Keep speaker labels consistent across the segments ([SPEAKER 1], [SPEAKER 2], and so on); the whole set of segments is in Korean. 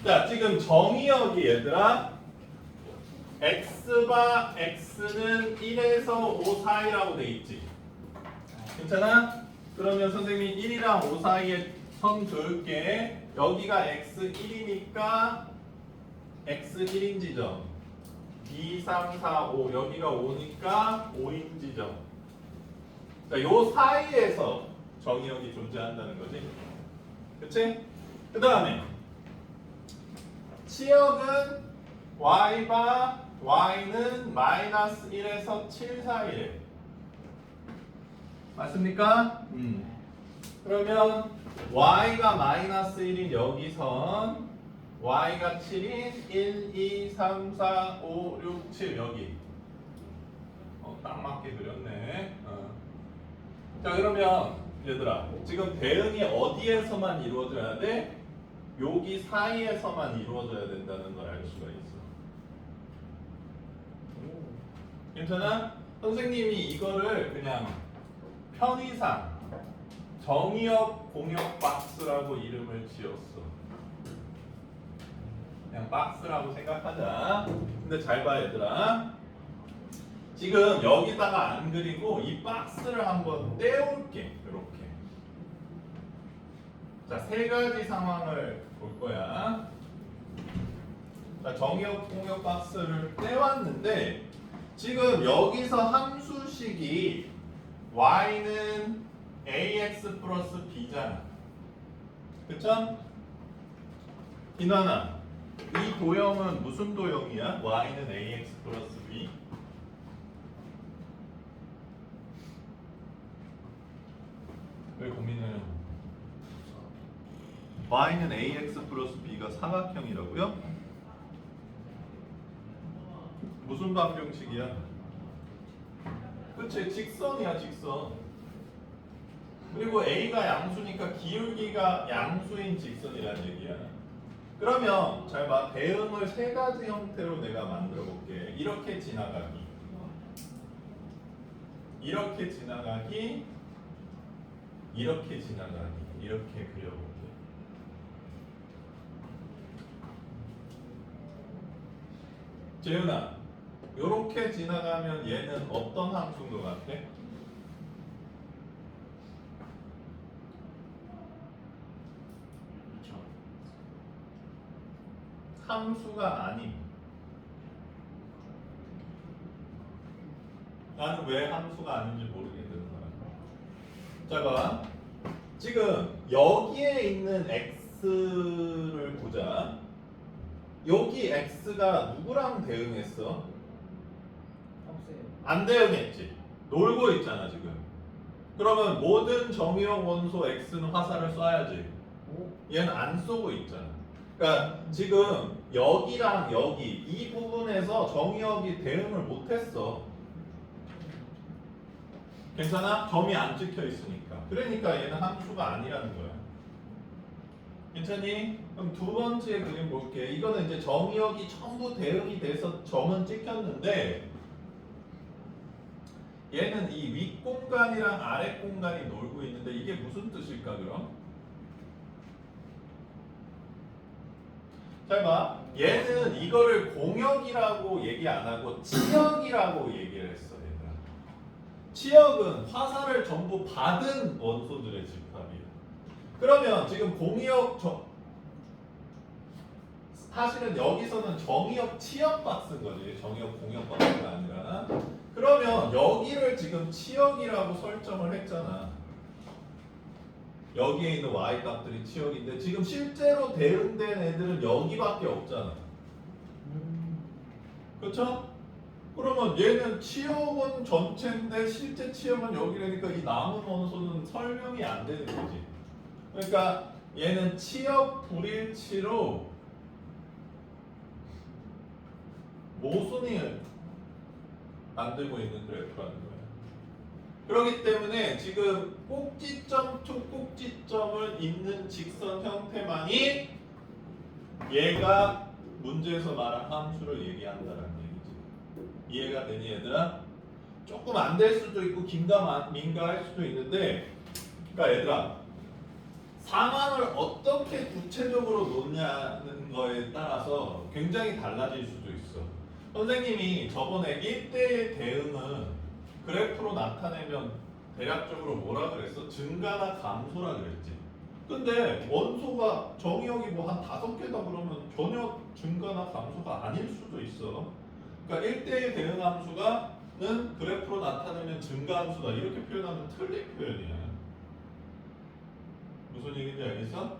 [SPEAKER 1] 자, 지금 정의역이 얘들아 x바 x는 1에서 5 사이라고 돼 있지. 괜찮아? 그러면 선생님이 1이랑 5 사이에 선 그을게. 여기가 x1이니까 x1인 지점 2, 3, 4, 5 여기가 5니까 5인 지점. 자, 요 사이에서 정의역이 존재한다는 거지. 그치? 그 다음에 치역은 y바 y는 마이너스 1에서 7 사이에 맞습니까? 그러면 y가 마이너스 1인 여기선 y가 7인 1, 2, 3, 4, 5, 6, 7 여기 딱 맞게 그렸네. 자, 그러면 얘들아 지금 대응이 어디에서만 이루어져야 돼? 여기 사이에서만 이루어져야 된다는 걸 알 수가 있어. 괜찮아? 선생님이 이거를 그냥 편의상 정의역 공역 박스라고 이름을 지었어. 그냥 박스라고 생각하자. 근데 잘 봐 얘들아. 지금 여기다가 안 그리고 이 박스를 한번 떼올게. 이렇게. 자, 세 가지 상황을 볼 거야. 자, 정의역 공역 박스를 떼왔는데 지금 여기서 함수식이 y는 ax 플러스 b잖아. 그쵸? 이나나, 이 도형은 무슨 도형이야? y는 ax 플러스 b? 왜 고민해요? y는 ax 플러스 b가 사각형이라고요? 무슨 방정식이야? 그치, 직선이야, 직선. 그리고 a가 양수니까 기울기가 양수인 직선이란 얘기야. 그러면 잘 봐, 대응을 세 가지 형태로 내가 만들어 볼게. 이렇게 지나가기, 이렇게 지나가기, 이렇게 지나가기, 이렇게 그려볼게. 재윤아, 요렇게 지나가면 얘는 어떤 함수인 것 같아? 함수가 아님. 나는 왜 함수가 아닌지 모르겠는 거야. 자, 봐. 지금 여기에 있는 x를 보자. 여기 x가 누구랑 대응했어? 안 대응했지. 놀고 있잖아 지금. 그러면 모든 정의역 원소 x는 화살을 쏴야지. 얘는 안 쏘고 있잖아. 그러니까 지금 여기랑 여기 이 부분에서 정의역이 대응을 못했어. 괜찮아? 점이 안 찍혀 있으니까. 그러니까 얘는 함수가 아니라는 거야. 괜찮니? 그럼 두 번째 그림 볼게. 이거는 이제 정의역이 전부 대응이 돼서 점은 찍혔는데 얘는 이 윗공간이랑 아랫공간이 놀고 있는데 이게 무슨 뜻일까 그럼? 잘 봐. 얘는 이거를 공역이라고 얘기 안 하고 치역이라고 얘기를 했어. 얘들아. 치역은 화살을 전부 받은 원소들의 집합이야. 그러면 지금 공역 사실은 여기서는 정의역 치역 박스인 거지. 정의역 공역 박스가 아니라. 그러면 여기를 지금 치역이라고 설정을 했잖아. 여기에 있는 y 값들이 치역인데 지금 실제로 대응된 애들은 여기밖에 없잖아. 그렇죠? 그러면 얘는 치역은 전체인데 실제 치역은 여기라니까 이 남은 원소는 설명이 안 되는 거지. 그러니까 얘는 치역 불일치로 모순을 만들고 있는 그래프라는 거예요. 그렇기 때문에 지금 꼭지점 to 꼭지점을 잇는 직선 형태만이 얘가 문제에서 말한 함수를 얘기한다는 얘기지. 이해가 되니 얘들아? 조금 안 될 수도 있고 민가할 수도 있는데, 그러니까 얘들아 상황을 어떻게 구체적으로 놓냐는 거에 경우에 따라서 굉장히 달라질 수도 있어. 선생님이 저번에 1대1 대응은 그래프로 나타내면 대략적으로 뭐라 그랬어? 증가나 감소라 그랬지. 근데 원소가 정의역이 뭐 한 5개다 그러면 전혀 증가나 감소가 아닐 수도 있어. 그러니까 1대1 대응 함수가는 그래프로 나타내면 증가 함수다 이렇게 표현하면 틀린 표현이야. 무슨 얘기인지 알겠어?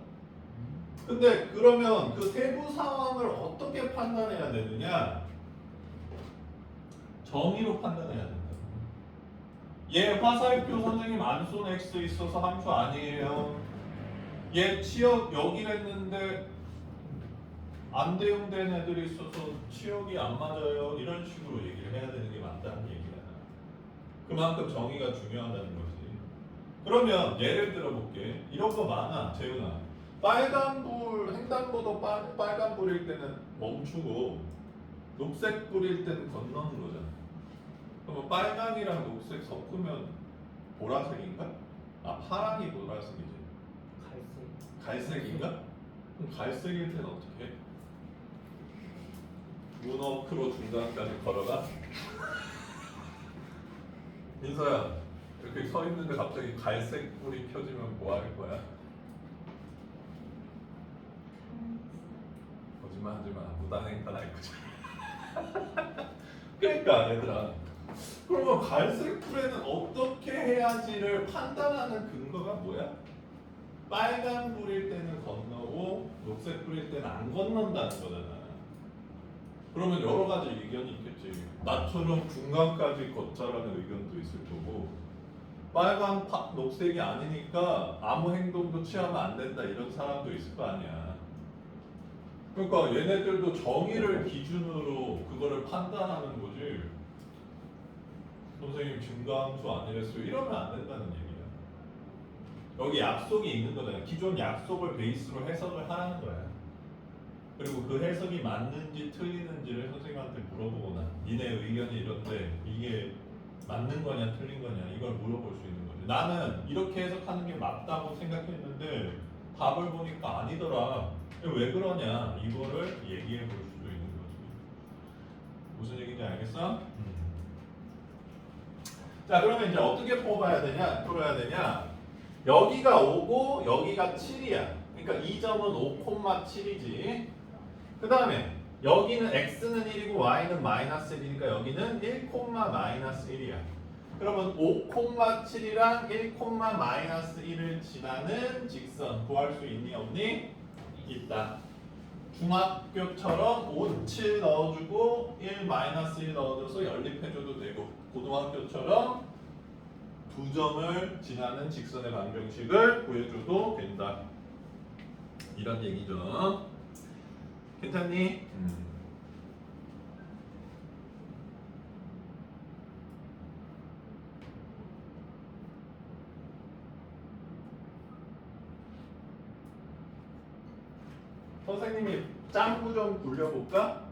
[SPEAKER 1] 근데 그러면 그 세부 상황을 어떻게 판단해야 되느냐? 정의로 판단해야 된다. 얘 화살표 선생님 안 쏜 x 있어서 함수 아니에요. 얘 치역 여기랬는데 안 대응된 애들이 있어서 치역이 안 맞아요. 이런 식으로 얘기를 해야 되는 게 맞다는 얘기야. 그만큼 정의가 중요하다는 거지. 그러면 예를 들어 볼게. 이런 거 많아, 재훈아. 빨간불, 횡단보도 빨간불일 때는 멈추고 녹색불일 때는 건너는 거잖아. 그러면 빨강이랑 녹색 섞으면 보라색인가? 아, 파랑이 보라색이지. 갈색인가? 그럼 갈색일 때는 어떻게 해? 문어크로 중간까지 걸어가? 민서야, 이렇게 서 있는데 갑자기 갈색 불이 켜지면 뭐 할 거야? 거짓말 하지 마. 무단횡단 할 거잖아. 그러니까 얘들아. 그러면 갈색 불에는 어떻게 해야지를 판단하는 근거가 뭐야? 빨간 불일 때는 건너고 녹색 불일 때는 안 건넌다는 거잖아. 그러면 여러 가지 의견이 있겠지. 나처럼 중간까지 걷자라는 의견도 있을 거고, 빨간 녹색이 아니니까 아무 행동도 취하면 안 된다 이런 사람도 있을 거 아니야. 그러니까 얘네들도 정의를 기준으로 그거를 판단하는 거지. 선생님 증가함수 아니랬어요. 이러면 안 된다는 얘기야. 여기 약속이 있는 거잖아. 기존 약속을 베이스로 해석을 하라는 거야. 그리고 그 해석이 맞는지 틀리는지를 선생님한테 물어보거나 니네 의견이 이런데 이게 맞는 거냐 틀린 거냐 이걸 물어볼 수 있는 거지. 나는 이렇게 해석하는 게 맞다고 생각했는데 답을 보니까 아니더라. 왜 그러냐 이거를 얘기해 볼 수도 있는 거지. 무슨 얘기인지 알겠어? 자, 그러면 이제 어떻게 풀어야 되냐? 여기가 5고 여기가 7이야. 그러니까 이 점은 5,7이지. 그 다음에 여기는 x는 1이고 y는 마이너스 1이니까 여기는 1, 마이너스 1이야. 그러면 5,7이랑 1, 마이너스 1을 지나는 직선 구할 수 있니 없니? 있다. 중학교처럼 5, 7 넣어주고 1, 마이너스 1 넣어줘서 연립해줘도 되고 고등학교처럼 두 점을 지나는 직선의 방정식을 구해줘도 된다. 이런 얘기죠. 괜찮니? 선생님이 짱구 좀 굴려볼까?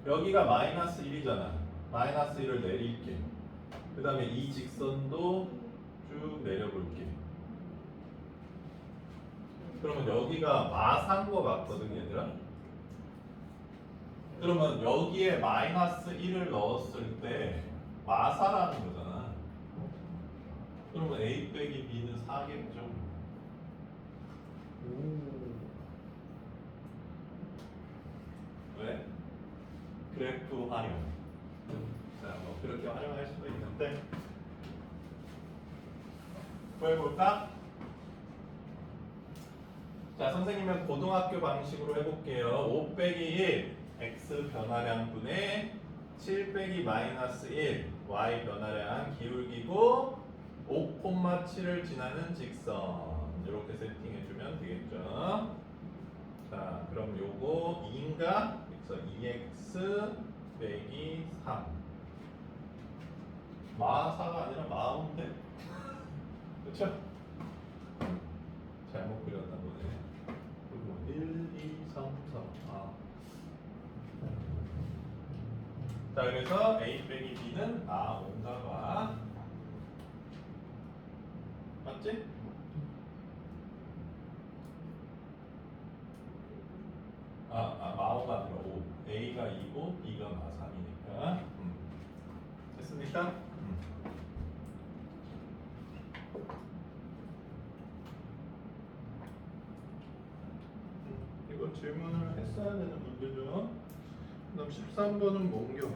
[SPEAKER 1] 여기가 마이너스 1이잖아. 마이너스 1을 내릴게. 그 다음에 이 직선도 쭉 내려볼게. 그러면 여기가 마산 거 같거든 얘들아. 그러면 여기에 마이너스 1을 넣었을 때 마사라는 거잖아. 그러면 A 빼기 B는 4겠죠. 왜? 그래프 활용. 자, 뭐 그렇게 활용할 수도 있는데 구해볼까? 자, 선생님은 고등학교 방식으로 해볼게요. 5 빼기 1 x 변화량 분의 7 빼기 마이너스 1 y 변화량 기울기고 5,7을 지나는 직선 이렇게 세팅해주면 되겠죠. 자, 그럼 요거 2인가? 그래서 2x 빼기 3 마사가 아니라 마운데? 그쵸? 잘못 그렸나 보네. 그리고 1, 2, 3, 4 자, 그래서 A 빼기 B는 온가 봐. 맞지? 마오가 들어 5. A가 2고 B가 마 3이니까. 됐습니까? 이거 질문을 했어야 되는 문제죠. 그다음 13번은 뭔겨?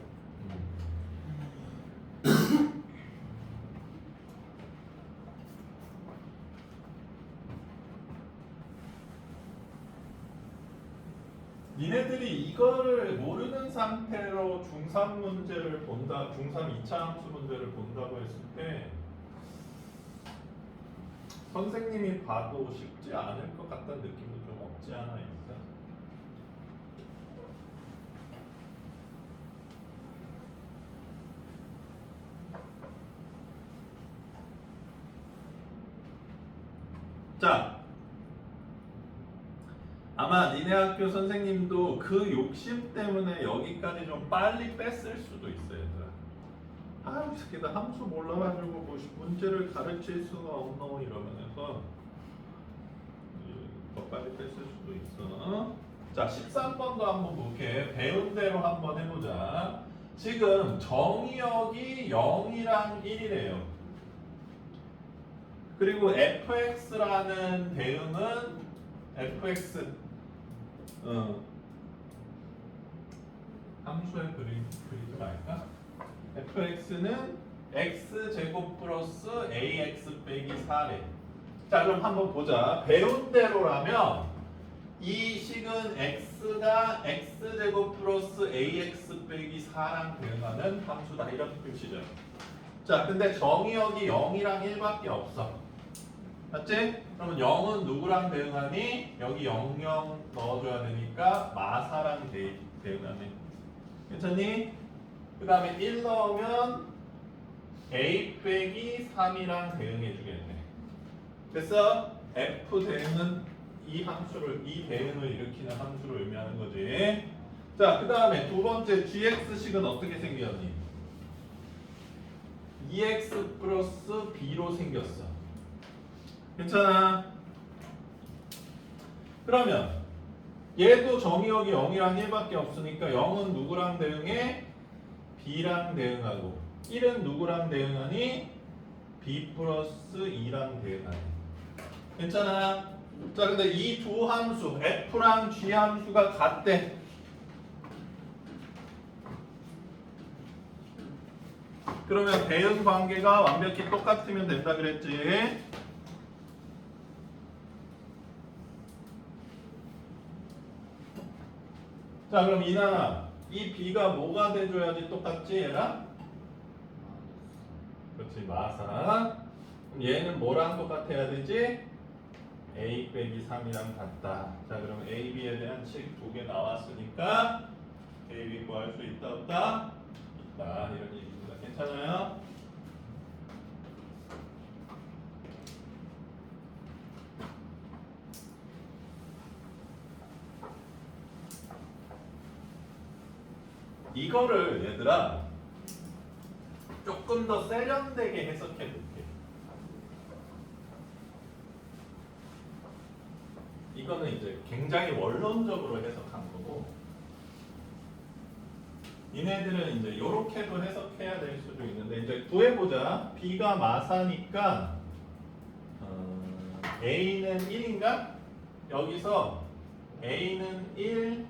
[SPEAKER 1] 니네들이 이거를 모르는 상태로 중3 문제를 본다, 중3 2차 함수 문제를 본다고 했을 때 선생님이 봐도 쉽지 않을 것 같다는 느낌도 좀 없지 않아 있어. 자, 아마 니네 학교 선생님도 그 욕심 때문에 여기까지 좀 빨리 뺐을 수도 있어, 얘들아. 아, 이 새끼들 함수 몰라가지고 뭐 문제를 가르칠 수가 없노 이러면서 더 빨리 뺐을 수도 있어. 자, 13번도 한번 볼게. 배운 대로 한번 해보자. 지금 정의역이 0이랑 1이래요. 그리고 fx라는 대응은 fx 함수의 그리지 말까? fx는 x제곱 플러스 ax 빼기 4래. 자, 그럼 한번 보자. 배운 대로라면 이 식은 x가 x제곱 플러스 ax 빼기 4랑 대응하는 함수다, 이런 표시죠. 자, 근데 정의역이 0이랑 1밖에 없어. 맞지? 그러면 0은 누구랑 대응하니? 여기 00 넣어줘야 되니까 마사랑 대응하네. 괜찮니? 그 다음에 1 넣으면 a 빼기 3이랑 대응해 주겠네. 됐어? f 대응은 이 함수를, 이 대응을 일으키는 함수를 의미하는 거지. 자, 그 다음에 두 번째 gx식은 어떻게 생겼니? 2x 플러스 b로 생겼어. 괜찮아? 그러면 얘도 정의역이 0이랑 1밖에 없으니까 0은 누구랑 대응해? b랑 대응하고 1은 누구랑 대응하니? b 플러스 2랑 대응하니. 괜찮아? 자, 근데 이 두 함수 f랑 g 함수가 같대. 그러면 대응 관계가 완벽히 똑같으면 된다 그랬지? 자, 그럼 이나나, 이 b가 뭐가 돼줘야지 똑같지, 얘랑? 그렇지, 마사. 그럼 얘는 뭐랑 똑같아야 되지? a 빼기 3이랑 같다. 자, 그럼 a, b에 대한 식 두 개 나왔으니까 a, b 구할 수 있다, 없다? 있다, 이런 얘기입니다. 괜찮아요? 이거를 얘들아 조금 더 세련되게 해석해 볼게. 이거는 이제 굉장히 원론적으로 해석한 거고, 니네들은 이제 이렇게도 해석해야 될 수도 있는데, 이제 구해보자. b가 마사니까 a는 1인가? 여기서 a는 1,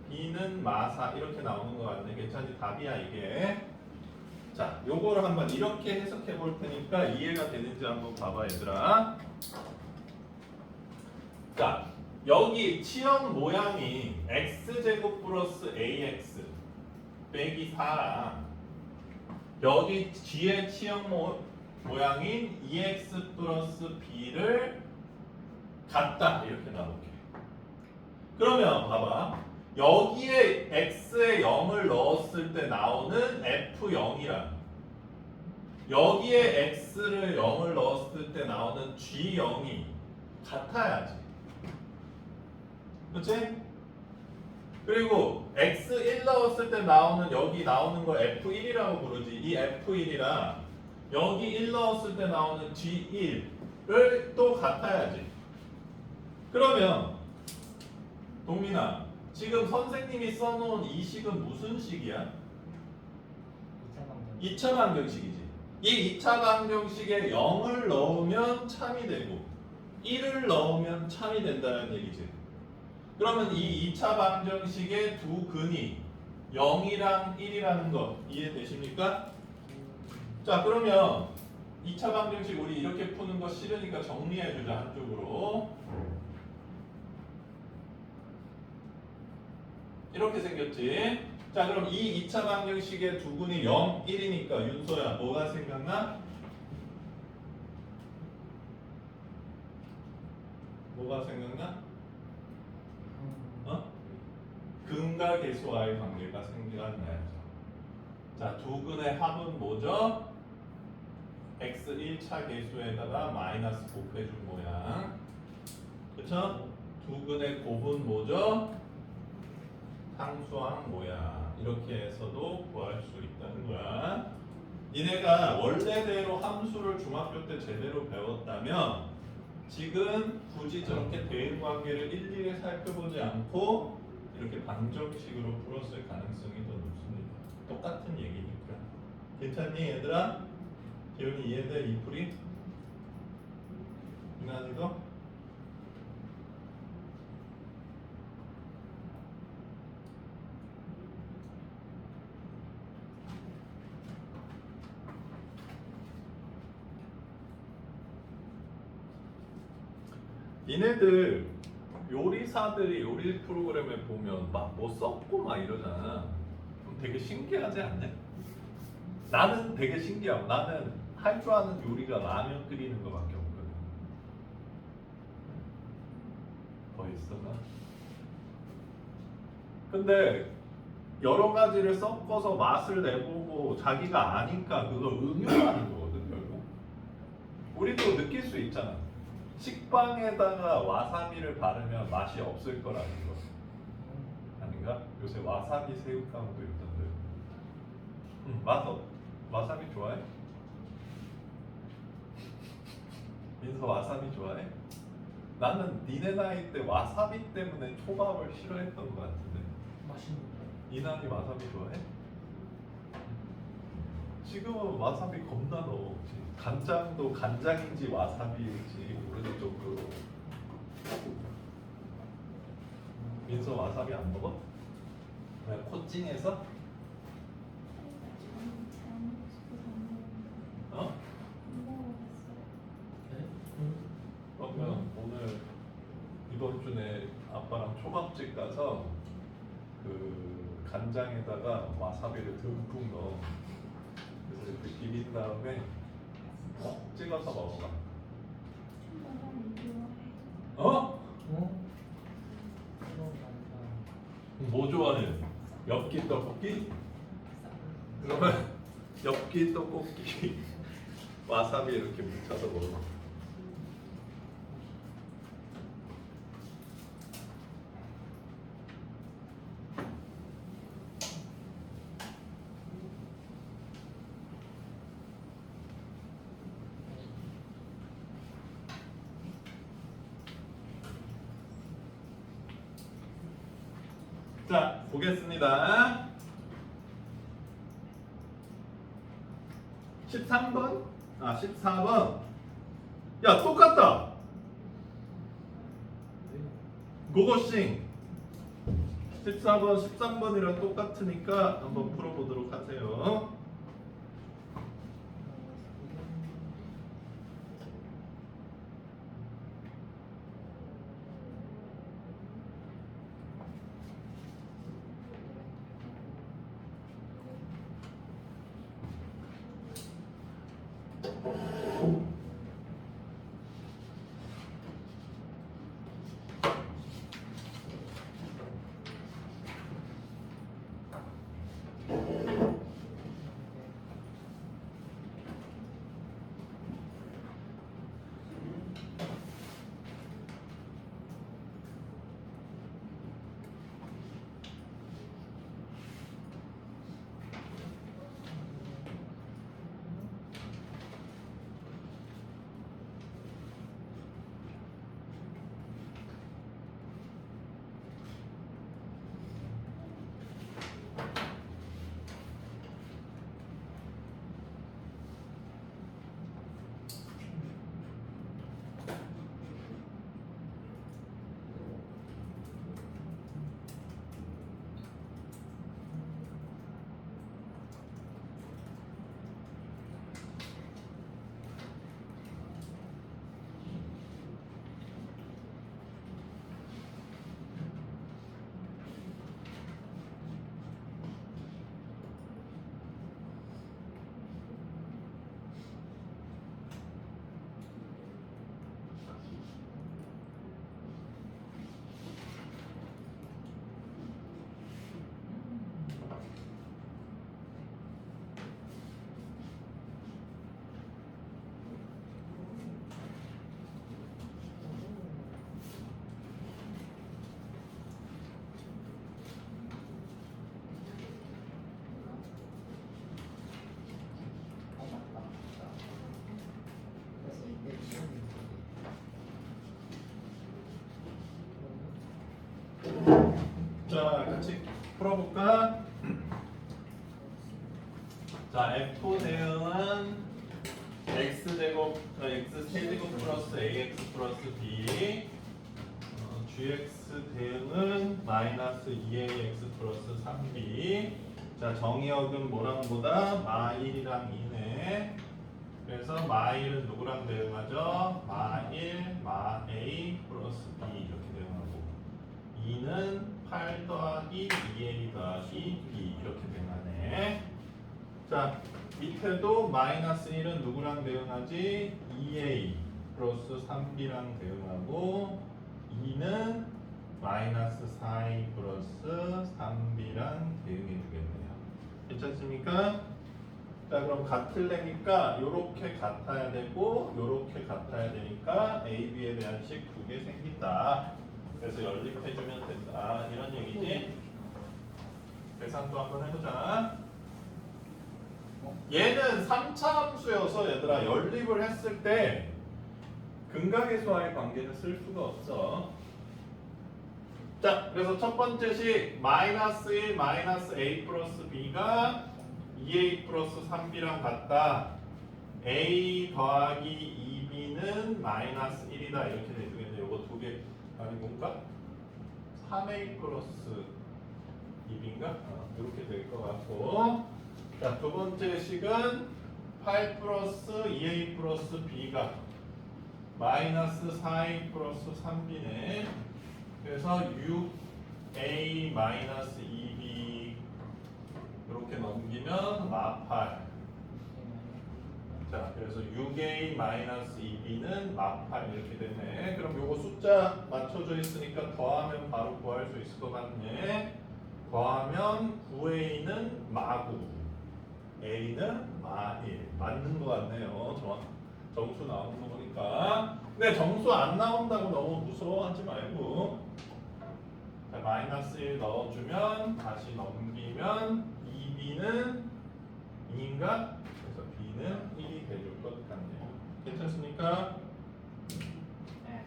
[SPEAKER 1] b는 마사 이렇게 나오는 것 같네. 괜찮니? 답이야 이게. 자, 요거를 한번 이렇게 해석해 볼 테니까 이해가 되는지 한번 봐봐 얘들아. 자, 여기 치형 모양이 x제곱 플러스 ax 빼기 4랑 여기 g의 치형 모양인 2x 플러스 b를 같다 이렇게 나올게. 그러면 봐봐. 여기에 x에 0을 넣었을 때 나오는 f0이랑 여기에 x를 0을 넣었을 때 나오는 g0이 같아야지. 그치? 그리고 x1 넣었을 때 나오는 여기 나오는 걸 f1이라고 부르지. 이 f1이랑 여기 1 넣었을 때 나오는 g1을 또 같아야지. 그러면 동민아, 지금 선생님이 써놓은 이 식은 무슨 식이야? 2차 방정식이지. 이 2차 방정식에 0을 넣으면 참이 되고 1을 넣으면 참이 된다는 얘기지. 그러면 이 2차 방정식의 두 근이 0이랑 1이라는 거 이해되십니까? 자, 그러면 2차 방정식 우리 이렇게 푸는 거 싫으니까 정리해주자, 한쪽으로. 이렇게 생겼지. 자, 그럼 이 2차 방정식의 두 근이 0, 1이니까 윤서야 뭐가 생각나? 뭐가 생각나? 어? 근과 계수와의 관계가 생겨나야죠. 자, 두 근의 합은 뭐죠? x 1차 계수에다가 마이너스 곱해준 모양. 그쵸? 두 근의 곱은 뭐죠? 상수항 모양. 이렇게 해서도 구할 수 있다는 거야. 니네가 원래대로 함수를 중학교 때 제대로 배웠다면 지금 굳이 저렇게 대응관계를 일일이 살펴보지 않고 이렇게 방정식으로 풀었을 가능성이 더 높습니다. 똑같은 얘기니까. 괜찮니 얘들아? 재훈이 이해돼? 이 풀이? 유난이도? 니네들 요리사들이 요리 프로그램에 보면 막 뭐 썩고 막 이러잖아. 그럼 되게 신기하지 않냐? 나는 되게 신기하고 나는 할 줄 아는 요리가 라면 끓이는 거밖에 없거든. 벌써나? 근데 여러 가지를 섞어서 맛을 내보고 자기가 아니까 그걸 응용하는 거거든 결국. 우리도 느낄 수 있잖아. 식빵에다가 와사비를 바르면 맛이 없을 거라는 거. 아닌가? 요새 와사비 새우깡도 있던데. 와사비 좋아해? 민서 와사비 좋아해? 나는 니네 나이 때 와사비 때문에 초밥을 싫어했던 것 같은데.
[SPEAKER 2] 맛있는데.
[SPEAKER 1] 이난이 와사비 좋아해? 지금은 와사비 겁나 넣어. 간장도 간장인지 와사비인지 모르는 정도로. 민서 와사비 안 먹어? 왜 코칭해서? 어? 그러면 오늘 이번 주에 아빠랑 초밥집 가서 그 간장에다가 와사비를 듬뿍 넣어. 그래서 이렇게 비빈 다음에 콕 찍어서 먹어봐. 어? 뭐 좋아해? 엽기 떡볶이? 그러면 엽기 떡볶이 와사비 이렇게 묻혀서 먹어. 자, 보겠습니다. 13번? 14번. 야, 똑같다. 고고싱. 14번, 13번이랑 똑같으니까 한번 풀어보도록 하세요. 풀어볼까? 자, F 대응은 x제곱, x세제곱 플러스 ax 플러스 b. gx 대응은 마이너스 2ax 플러스 3b. 자, 정의역은 뭐랑 보다? 마1이랑 2네. 그래서 마1은 누구랑 대응하죠? 마1, 마 a 플러스 b 이렇게 대응하고 2는 8 더하기 2a 더하기 b 이렇게 대응하네. 자, 밑에도 마이너스 1은 누구랑 대응하지? 2a 플러스 3b랑 대응하고 2는 마이너스 4a 플러스 3b랑 대응해 주겠네요. 괜찮습니까? 자, 그럼 같을래니까 요렇게 같아야 되고 요렇게 같아야 되니까 a, b에 대한 식 두 개 생긴다. 그래서 연립해주면 된다. 이런 얘기지? 계산도 한번 해보자. 얘는 3차 함수여서 얘들아 연립을 했을 때 근각의수와의 관계는 쓸 수가 없어. 자, 그래서 첫 번째 식 마이너스 1 마이너스 a 플러스 b가 2a 플러스 3b랑 같다. a 더하기 2b는 마이너스 1이다. 이렇게 되겠네. 요거 두 개 아니 뭔가? 3a 플러스 2b인가? 이렇게 될 것 같고. 자, 두 번째 식은 8 플러스 2a 플러스 b가 마이너스 4a 플러스 3b네. 그래서 6a 마이너스 2b 이렇게 넘기면 마8. 자, 그래서 6a 마이너스 2b는 마8 이렇게 되네. 그럼 요거 숫자 맞춰져 있으니까 더하면 바로 구할 수 있을 것 같네. 더하면 9a는 마9, a는 마1. 맞는 것 같네요. 정수 나오는 거 보니까. 근데 정수 안 나온다고 너무 무서워하지 말고. 자, 마이너스 1 넣어주면 다시 넘기면 2b는 2인가? 그래서 b는 1이 돼줄 것 같네요. 괜찮습니까?
[SPEAKER 2] 네.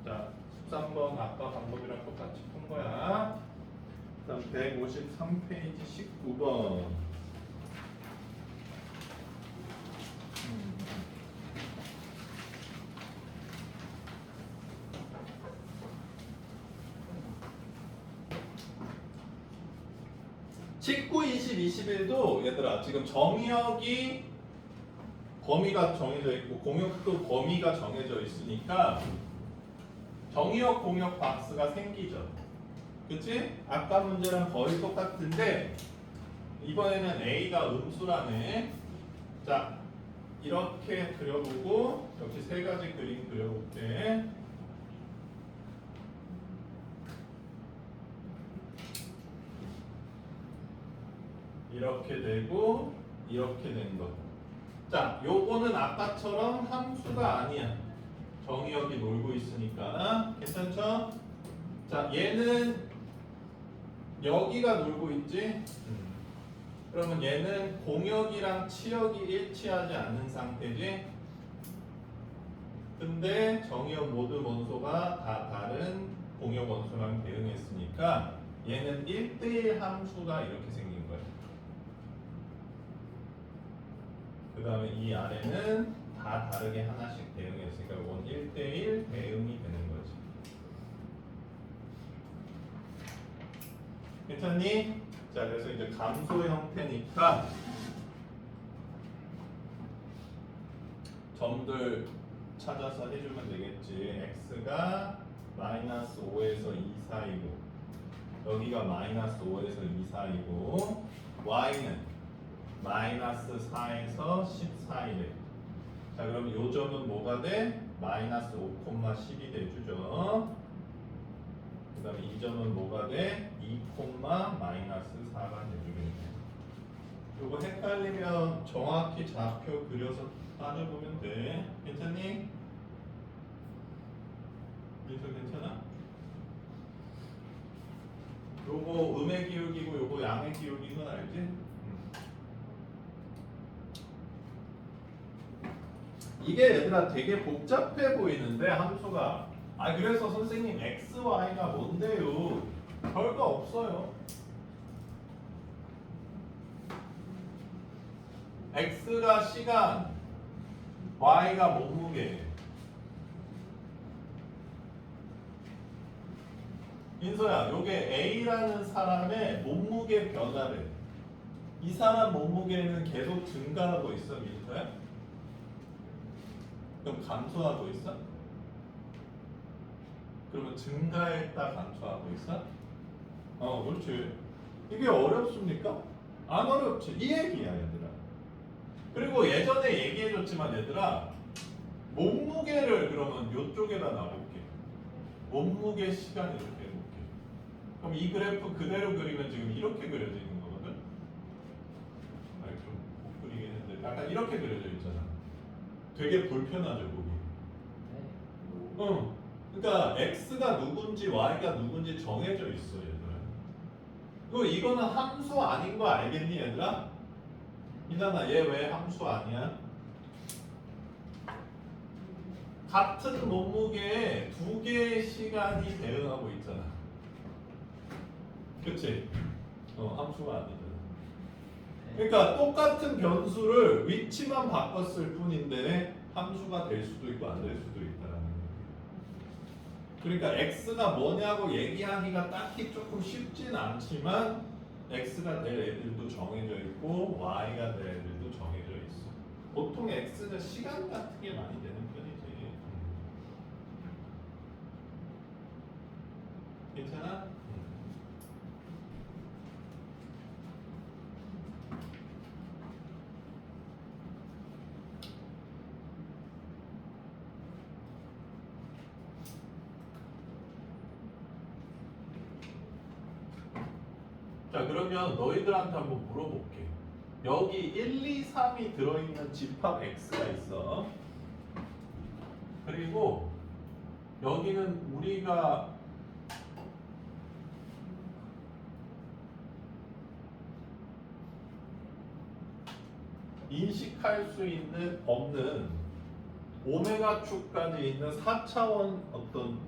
[SPEAKER 1] 자, 13번 아까 방법이랑 똑같이 푼 거야. 그다음 153페이지 19번. (19, 20, 21도) 얘들아 지금 정의역이 범위가 정해져 있고 공역도 범위가 정해져 있으니까 정의역 공역 박스가 생기죠. 그치? 아까 문제랑 거의 똑같은데 이번에는 a가 음수라네. 자, 이렇게 그려보고 역시 세 가지 그림 그려볼게. 이렇게 되고 이렇게 된 거. 자, 요거는 아까처럼 함수가 아니야. 정의역이 놀고 있으니까. 괜찮죠? 자, 얘는 여기가 놀고 있지? 그러면 얘는 공역이랑 치역이 일치하지 않는 상태지? 근데 정의역 모든 원소가 다 다른 공역 원소랑 대응했으니까 얘는 1대1 함수가 이렇게 생긴 거야. 그 다음에 이 아래는 다 다르게 하나씩 대응했으니까 이건 1대1 대응이 되는 거지. 괜찮니? 자, 그래서 이제 감소 형태니까 점들 찾아서 해주면 되겠지. x가 마이너스 5에서 2 사이고 여기가 마이너스 5에서 2 사이고 y는 마이너스 4에서 10 사이래. 자, 그럼 요 점은 뭐가 돼? 마이너스 5,10이 돼주죠. 그 다음에 이 점은 뭐가 돼? 2, 마이너스 4가 돼주겠네. 요거 헷갈리면 정확히 좌표 그려서 따져보면 돼. 괜찮니? 민서 괜찮아? 요거 음의 기울기고 요거 양의 기울기인 건 알지? 이게 얘들아 되게 복잡해 보이는데 함수가 그래서 선생님 x, y가 뭔데요? 별거 없어요. x가 시간, y가 몸무게. 인서야, 요게 A라는 사람의 몸무게 변화래. 이 사람 몸무게는 계속 증가하고 있어, 민서야? 그럼 감소하고 있어? 그러면 증가했다 감소하고 있어? 그렇지. 이게 어렵습니까? 안 어렵지. 이 얘기야, 얘들아. 그리고 예전에 얘기해줬지만 얘들아, 몸무게를 그러면 요쪽에다 놔볼게. 몸무게 시간 이렇게 해볼게. 그럼 이 그래프 그대로 그리면 지금 이렇게 그려지는 거거든? 좀 못 그리긴 했는데 약간 이렇게 그려져 있잖아. 되게 불편하죠, 보기.
[SPEAKER 2] 네.
[SPEAKER 1] 그러니까 x가 누군지 y가 누군지 정해져 있어, 얘들아. 그리고 이거는 함수 아닌 거 알겠니, 얘들아? 이나나, 얘 왜 함수 아니야? 같은 몸무게에 두 개의 시간이 대응하고 있잖아. 그치? 함수가 아니잖아. 그러니까 똑같은 변수를 위치만 바꿨을 뿐인데 함수가 될 수도 있고 안 될 수도 있다라는 거예요. 그러니까 x가 뭐냐고 얘기하기가 딱히 조금 쉽진 않지만 x가 될 애들도 정해져 있고 y가 될 애들도 정해져 있어. 보통 x는 시간 같은 게 많이 되는 편이지. 괜찮아? 자, 그러면 너희들한테 한번 물어볼게. 여기 1, 2, 3이 들어있는 집합 x가 있어. 그리고 여기는 우리가 인식할 수 있는 없는 오메가 축까지 있는 4차원 어떤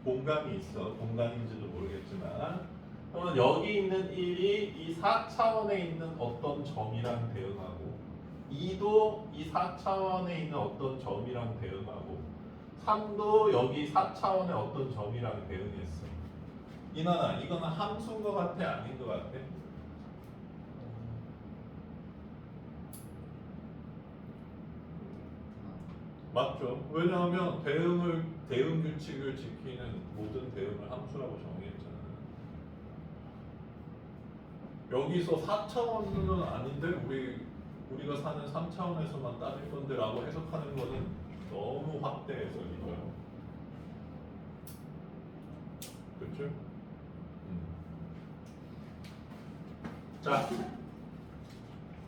[SPEAKER 1] 공간이 있어. 공간인지도 모르겠지만 그러면 여기 있는 1이 이 4차원에 있는 어떤 점이랑 대응하고 2도 이 4차원에 있는 어떤 점이랑 대응하고 3도 여기 4차원의 어떤 점이랑 대응했어. 이나나, 이거는 함수인 것 같아? 아닌 것 같아? 맞죠? 왜냐하면 대응 규칙을 지키는 모든 대응을 함수라고 정의했잖아. 여기서 4차원은 아닌데 우리가 사는 3차원에서만 따질 건데라고 해석하는 거는 너무 확대 해석이죠. 그렇죠? 자,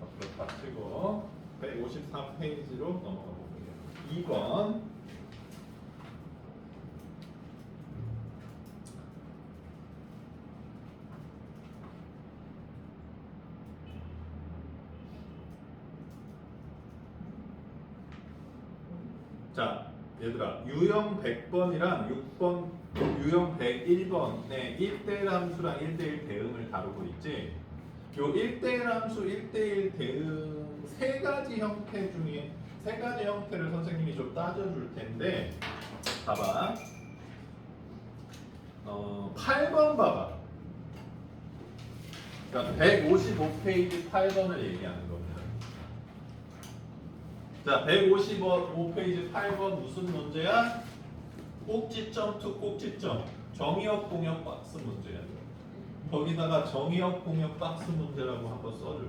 [SPEAKER 1] 앞으로 닥치고 154페이지로 넘어가 볼게요. 2번. 자, 얘들아, 유형 100번이랑 6번, 유형 101번의 1대1 함수랑 1대1 대응을 다루고 있지. 요 1대1 함수, 1대1 대응 세 가지 형태 중에 세 가지 형태를 선생님이 좀 따져줄 텐데, 봐봐. 8번 봐봐. 그러니까 155페이지 8번을 얘기하는 겁니다. 자, 155페이지 8번 무슨 문제야? 꼭지점 투 꼭지점 정의역 공역 박스 문제야. 거기다가 정의역 공역 박스 문제라고 한번 써줘.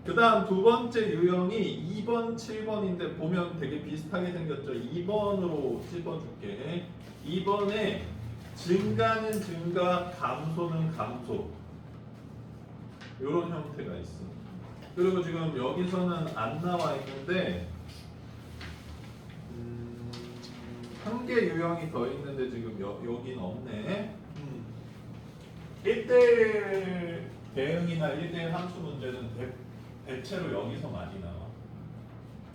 [SPEAKER 1] 그 다음 두 번째 유형이 2번, 7번인데 보면 되게 비슷하게 생겼죠. 2번으로 찝어줄게. 2번에 증가는 증가, 감소는 감소. 이런 형태가 있어. 그리고 지금 여기서는 안 나와 있는데 한 개 유형이 더 있는데 지금 여긴 없네. 1대1 대응이나 1대1 함수 문제는 대체로 여기서 많이 나와.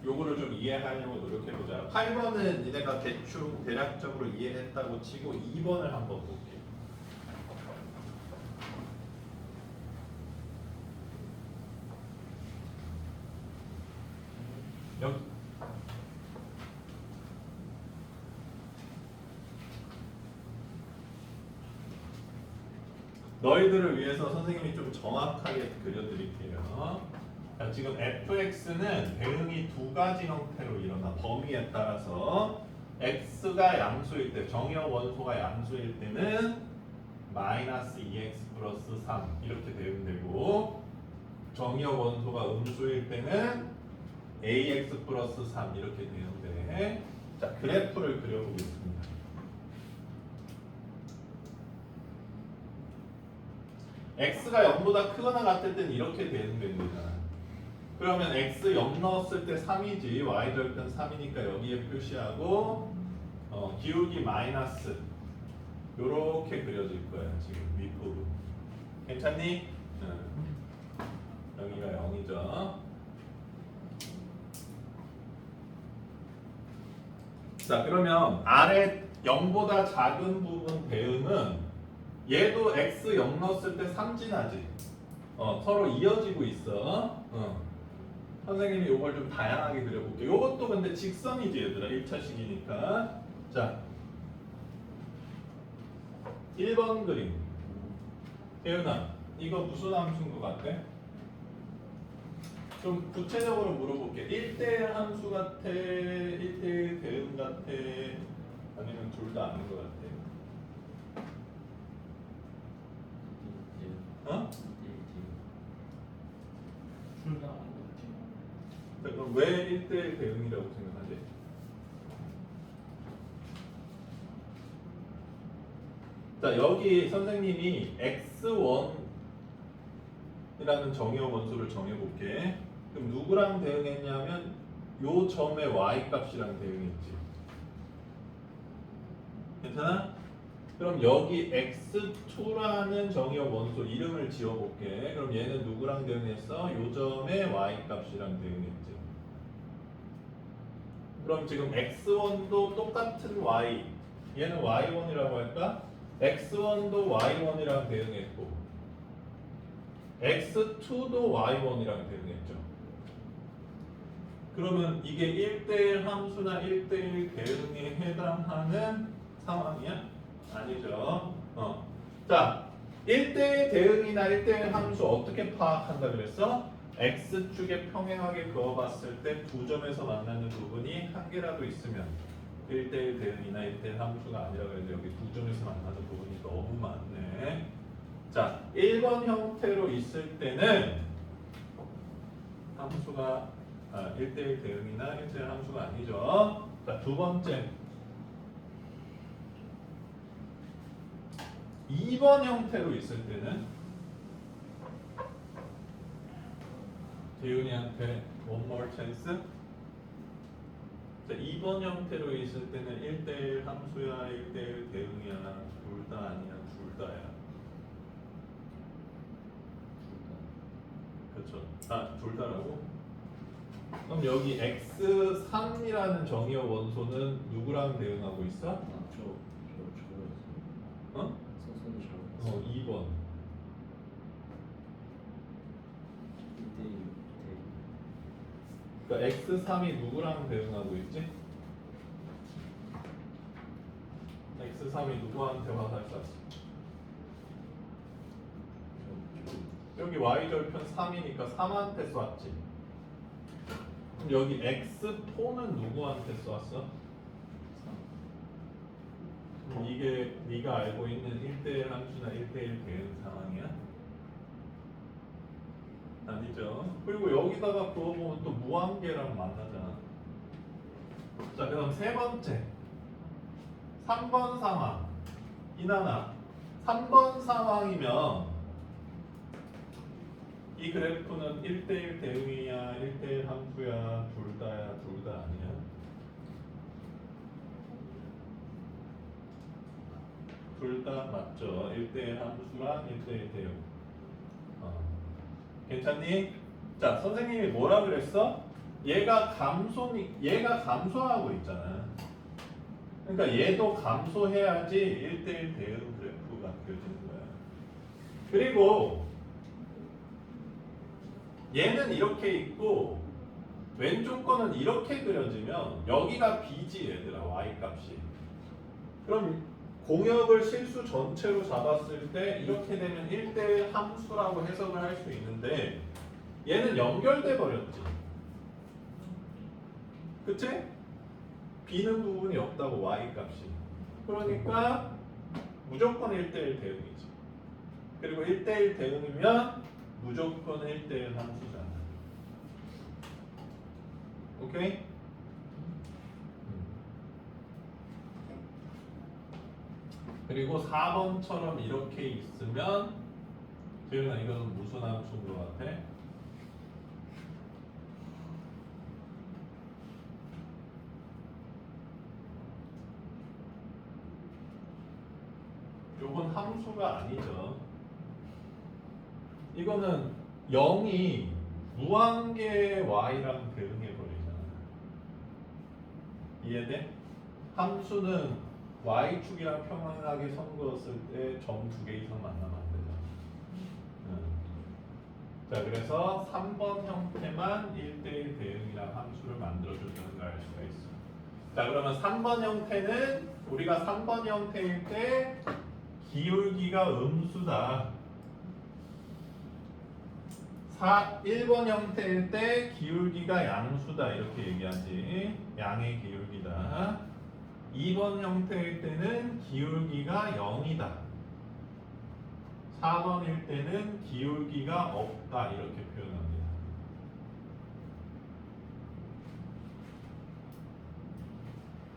[SPEAKER 1] 요거를 좀 이해하려고 노력해보자. 8번은 니네가 대충 대략적으로 이해했다고 치고 2번을 한번 볼게. 여기 너희들을 위해서 선생님이 좀 정확하게 그려드릴게요. 자, 지금 fx는 대응이 두 가지 형태로 일어나. 범위에 따라서 x가 양수일 때, 정의역 원소가 양수일 때는 마이너스 2x 플러스 3 이렇게 대응되고, 정의역 원소가 음수일 때는 ax 플러스 3 이렇게 되는데, 자, 그래프를 그려보겠습니다. x가 0보다 크거나 같을 땐 이렇게 되는 거잖아. 그러면 x 0 넣었을 때 3이지, y절편 3이니까 여기에 표시하고, 기울기 마이너스 요렇게 그려질 거야. 지금 윗부분 괜찮니? 여기가 0이죠. 자, 그러면 아래 0보다 작은 부분 대응은 얘도 x 0 넣었을 때 3진하지. 서로 이어지고 있어. 선생님이 요걸 좀 다양하게 그려볼게. 요것도 근데 직선이지 얘들아. 1차식이니까. 자, 1번 그림. 태윤아, 이거 무슨 함수인 것 같아? 좀 구체적으로 물어볼게. 1대1 함수 같아? 1대1 대응 같아? 아니면 둘 다 아닌 것 같아? 어?
[SPEAKER 2] 둘다 아닌 것 같아요.
[SPEAKER 1] 자, 그럼 왜 1대1 대응이라고 생각하지? 자, 여기 선생님이 x1이라는 정의역 원소를 정해볼게. 그럼 누구랑 대응했냐면 요 점의 y 값이랑 대응했지. 괜찮아? 그럼 여기 x2라는 정의역 원소 이름을 지어볼게. 그럼 얘는 누구랑 대응했어? 요 점의 y 값이랑 대응했지. 그럼 지금 x1도 똑같은 y, 얘는 y1이라고 할까? x1도 y1이랑 대응했고 x2도 y1이랑 대응했죠. 그러면 이게 1대1 함수나 1대1 대응에 해당하는 상황이야? 아니죠. 자, 1대1 대응이나 1대1 함수 어떻게 파악한다 그랬어? x축에 평행하게 그어봤을 때 두 점에서 만나는 부분이 한 개라도 있으면 1대1 대응이나 1대1 함수가 아니라 그래도 여기 두 점에서 만나는 부분이 너무 많네. 자, 1번 형태로 있을 때는 함수가 1대1 대응이나 1대1 함수가 아니죠. 자, 두 번째 2번 형태로 있을 때는 재윤이한테 one more chance. 자, 2번 형태로 있을 때는 1대1 함수야, 1대1 대응이야, 둘 다 아니야, 둘 다야. 그렇죠. 둘 다라고? 그럼 여기 x3이라는 정의역 원소는 누구랑 대응하고 있어? 어? 2번. 그러니까 x3이 누구랑 대응하고 있지? x3이 누구한테 화살 쐈어? 여기 y절편 3이니까 3한테 쐈지. 그럼 여기 x4는 누구한테 쐈어? 그럼 이게 네가 알고 있는 1대1 함수나 1대1 대응 상황이야? 아니죠. 그리고 여기다가 그어보면 또 무한계랑 만나잖아. 자, 그럼 세 번째 3번 상황. 이나나 3번 상황이면 이 그래프는 1대1 대응이야, 1대1 함수야, 둘 다야, 둘 다 아니야? 둘 다 맞죠. 1대1 함수랑 1대1 대응. 괜찮니? 자, 선생님이 뭐라 그랬어? 얘가 감소하고 있잖아. 그러니까 얘도 감소해야지 1대1 대응 그래프가 그려지는 거야. 그리고 얘는 이렇게 있고 왼쪽 거는 이렇게 그려지면 여기가 b지 얘들아, y 값이. 그럼 공역을 실수 전체로 잡았을 때 이렇게 되면 1대1 함수라고 해석을 할 수 있는데 얘는 연결돼 버렸지. 그치? b는 부분이 없다고 y 값이. 그러니까 무조건 1대1 대응이지. 그리고 1대1 대응이면 무조건 1대1 함수잖아. 오케이? 그리고 4번처럼 이렇게 있으면 재윤아 이거는 무슨 함수인 것 같아? 요건 함수가 아니죠. 이거는 0이 무한계의 y랑 대응해 버리잖아. 이해돼? 함수는 y축이랑 평행하게 선 그었을 때 점 2개 이상 만나면 안 되잖아. 자, 그래서 3번 형태만 1대1 대응이랑 함수를 만들어준다는 걸 알 수가 있어. 자, 그러면 3번 형태는 우리가 3번 형태일 때 기울기가 음수다. 1번 형태일 때 기울기가 양수다 이렇게 얘기하지. 양의 기울기다. 2번 형태일 때는 기울기가 0이다. 4번일 때는 기울기가 없다 이렇게 표현합니다.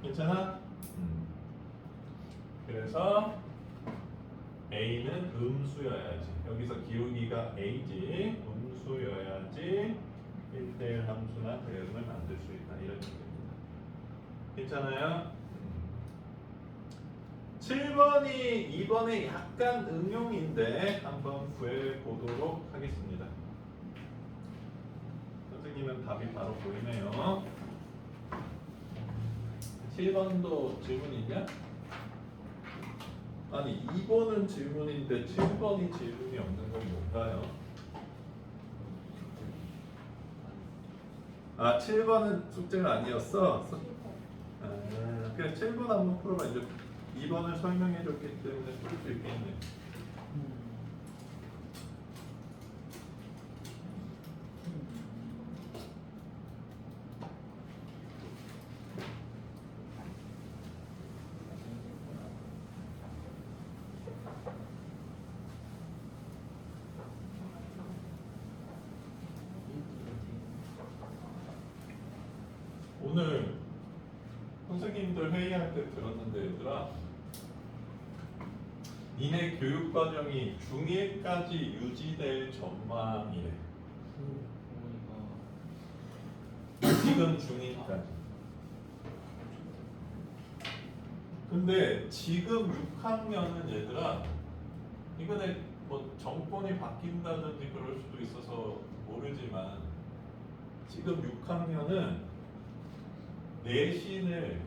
[SPEAKER 1] 괜찮아? 그래서 A는 음수여야지. 여기서 기울기가 A지. 음수여야지 1대1 함수나 대응을 만들 수 있다. 이런 얘기입니다. 괜찮아요? 7번이 2번에 약간 응용인데 한번 구해보도록 하겠습니다. 선생님은 답이 바로 보이네요. 7번도 질문 있냐? 아니 2번은 질문인데 7번이 질문이 없는 건 뭘까요? 아 7번은 숙제가 아니었어? 그래 7번 한번 풀어봐. 이제 2번을 설명해 줬기 때문에 풀 수 있겠네. 오늘 선생님들 회의할 때 들었는데 얘들아, 니네 교육과정이 중1까지 유지될 전망이래. 지금 중1까지. 근데 지금 6학년은 얘들아, 이번에 뭐 정권이 바뀐다든지 그럴 수도 있어서 모르지만 지금 6학년은 내신을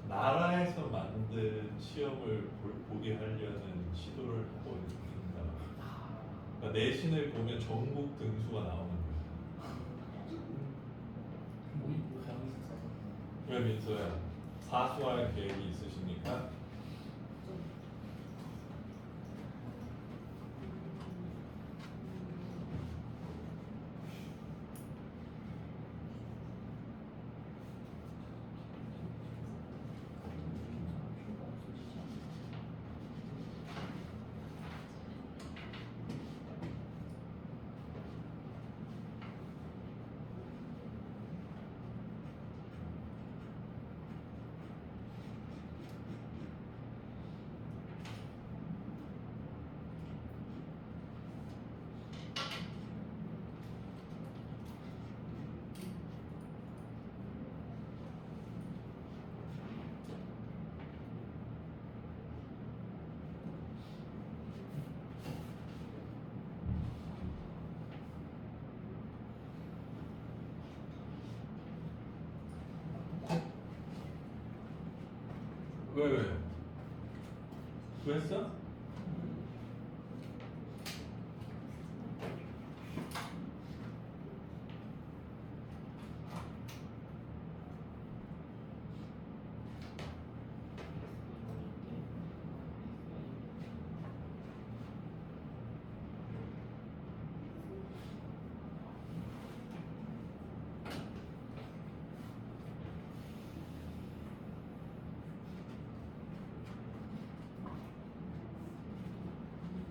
[SPEAKER 1] 나라에서 만든 시험을 보게 하려는 시도를 하고 있습니다. 그러니까 내신을 보면 전국 등수가 나오는 거야. 왜 민서야? 사수할 계획이 있으십니까? 왜? 구했어?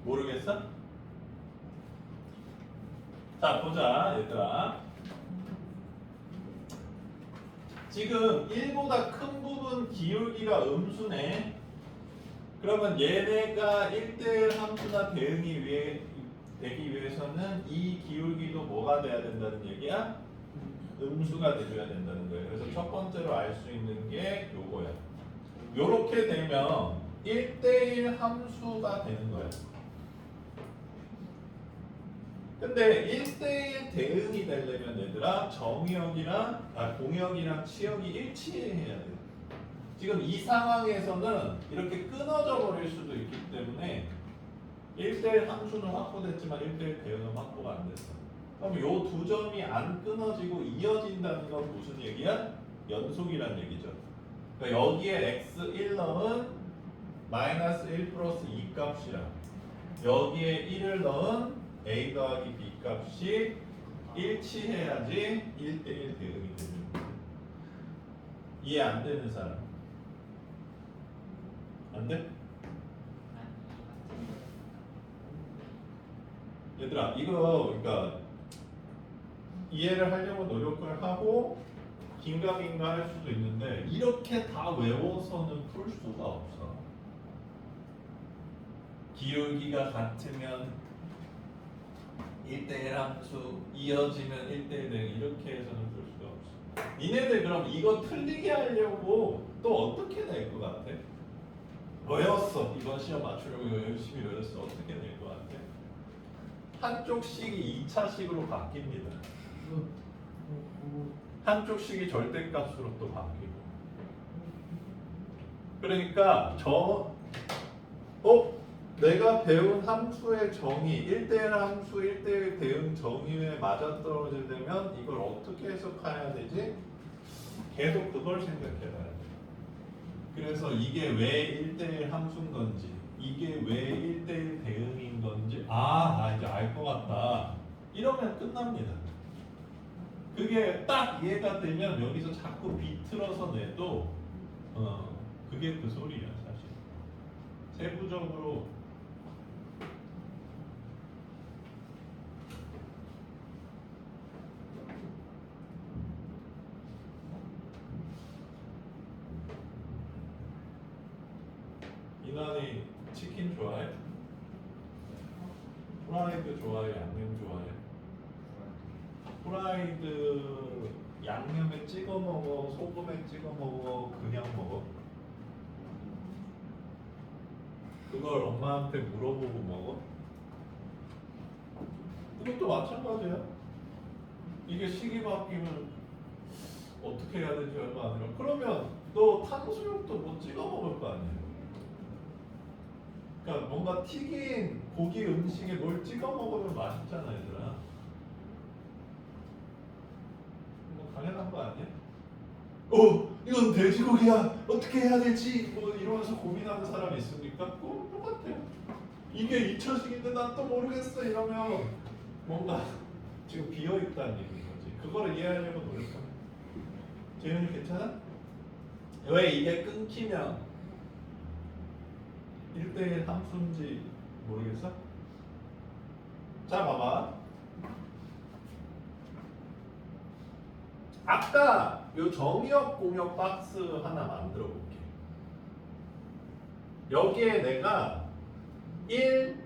[SPEAKER 1] 모르겠어? 자, 보자, 얘들아. 지금 1보다 큰 부분 기울기가 음수네. 그러면 얘네가 1대1 함수나 되기 위해서는 이 기울기도 뭐가 돼야 된다는 얘기야? 음수가 돼줘야 된다는 거예요. 그래서 첫 번째로 알 수 있는 게 요거야. 요렇게 되면 1대1 함수가 되는 거야. 근데 1대1 대응이 되려면 얘들아 공역이랑 치역이 일치해야 돼. 지금 이 상황에서는 이렇게 끊어져 버릴 수도 있기 때문에 1대1 함수는 확보됐지만 1대1 대응은 확보가 안 됐어. 그럼 요 두 점이 안 끊어지고 이어진다는 건 무슨 얘기야? 연속이란 얘기죠. 그러니까 여기에 x1 넣은 마이너스 1 플러스 2 값이랑 여기에 1을 넣은 a 더하기 b 값이 일치해야지 1대1 대응이 되는 거야. 이해 안 되는 사람? 안 돼? 얘들아 이거 그러니까 이해를 하려고 노력을 하고 긴가민가 할 수도 있는데 이렇게 다 외워서는 풀 수가 없어. 기울기가 같으면 1대1 함수 이어지면 1대1 대응 이렇게 해서는 풀 수가 없어. 니네들 그럼 이거 틀리게 하려고 또 어떻게 낼 것 같아? 외웠어. 이번 시험 맞추려고 열심히 외웠어. 어떻게 낼 것 같아? 한쪽 식이 2차식으로 바뀝니다. 한쪽 식이 절대값으로 또 바뀌고. 그러니까 내가 배운 함수의 정의 1대1 함수 1대1 대응 정의에 맞아떨어지려면 이걸 어떻게 해석해야 되지? 계속 그걸 생각해봐야 돼. 그래서 이게 왜 1대1 함수인 건지 이게 왜 1대1 대응인 건지 나 이제 알 것 같다 이러면 끝납니다. 그게 딱 이해가 되면 여기서 자꾸 비틀어서 내도 그게 그 소리야 사실. 세부적으로 이난이 치킨 좋아해? 프라이드 좋아해? 양념 좋아해? 프라이드 양념에 찍어 먹어? 소금에 찍어 먹어? 그냥 먹어? 그걸 엄마한테 물어보고 먹어? 이것도 마찬가지야. 이게 시기 바뀌면 어떻게 해야 될지 얼마 안 돼요. 그러면 너 탕수육도 뭐 찍어 먹을 거 아니야? 그러니까 뭔가 튀긴 고기 음식에 뭘 찍어 먹으면 맛있잖아, 얘들아. 뭐 당연한 거 아니야? 이건 돼지고기야. 어떻게 해야 될지 뭐 이러면서 고민하는 사람이 있습니까? 똑같아요. 이게 2차식인데 난 또 모르겠어 이러면 뭔가 지금 비어 있다는 얘기인 거지. 그거를 이해하려고 노력하는. 재현이 괜찮아? 왜 이게 끊기면 1대1 함수인지 모르겠어? 자 봐봐. 아까 요 정의역 공역 박스 하나 만들어 볼게. 여기에 내가 1,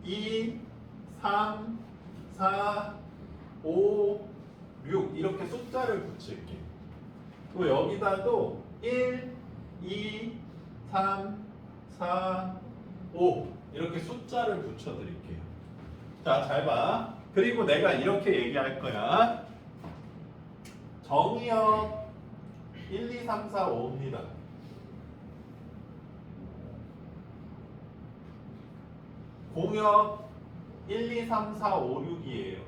[SPEAKER 1] 2, 3, 4, 5, 6 이렇게 숫자를 붙일게. 그리고 여기다도 1, 2, 3, 4, 5 이렇게 숫자를 붙여드릴게요. 자, 잘 봐. 그리고 내가 이렇게 얘기할 거야. 정의역 1, 2, 3, 4, 5입니다. 공역 1, 2, 3, 4, 5, 6이에요.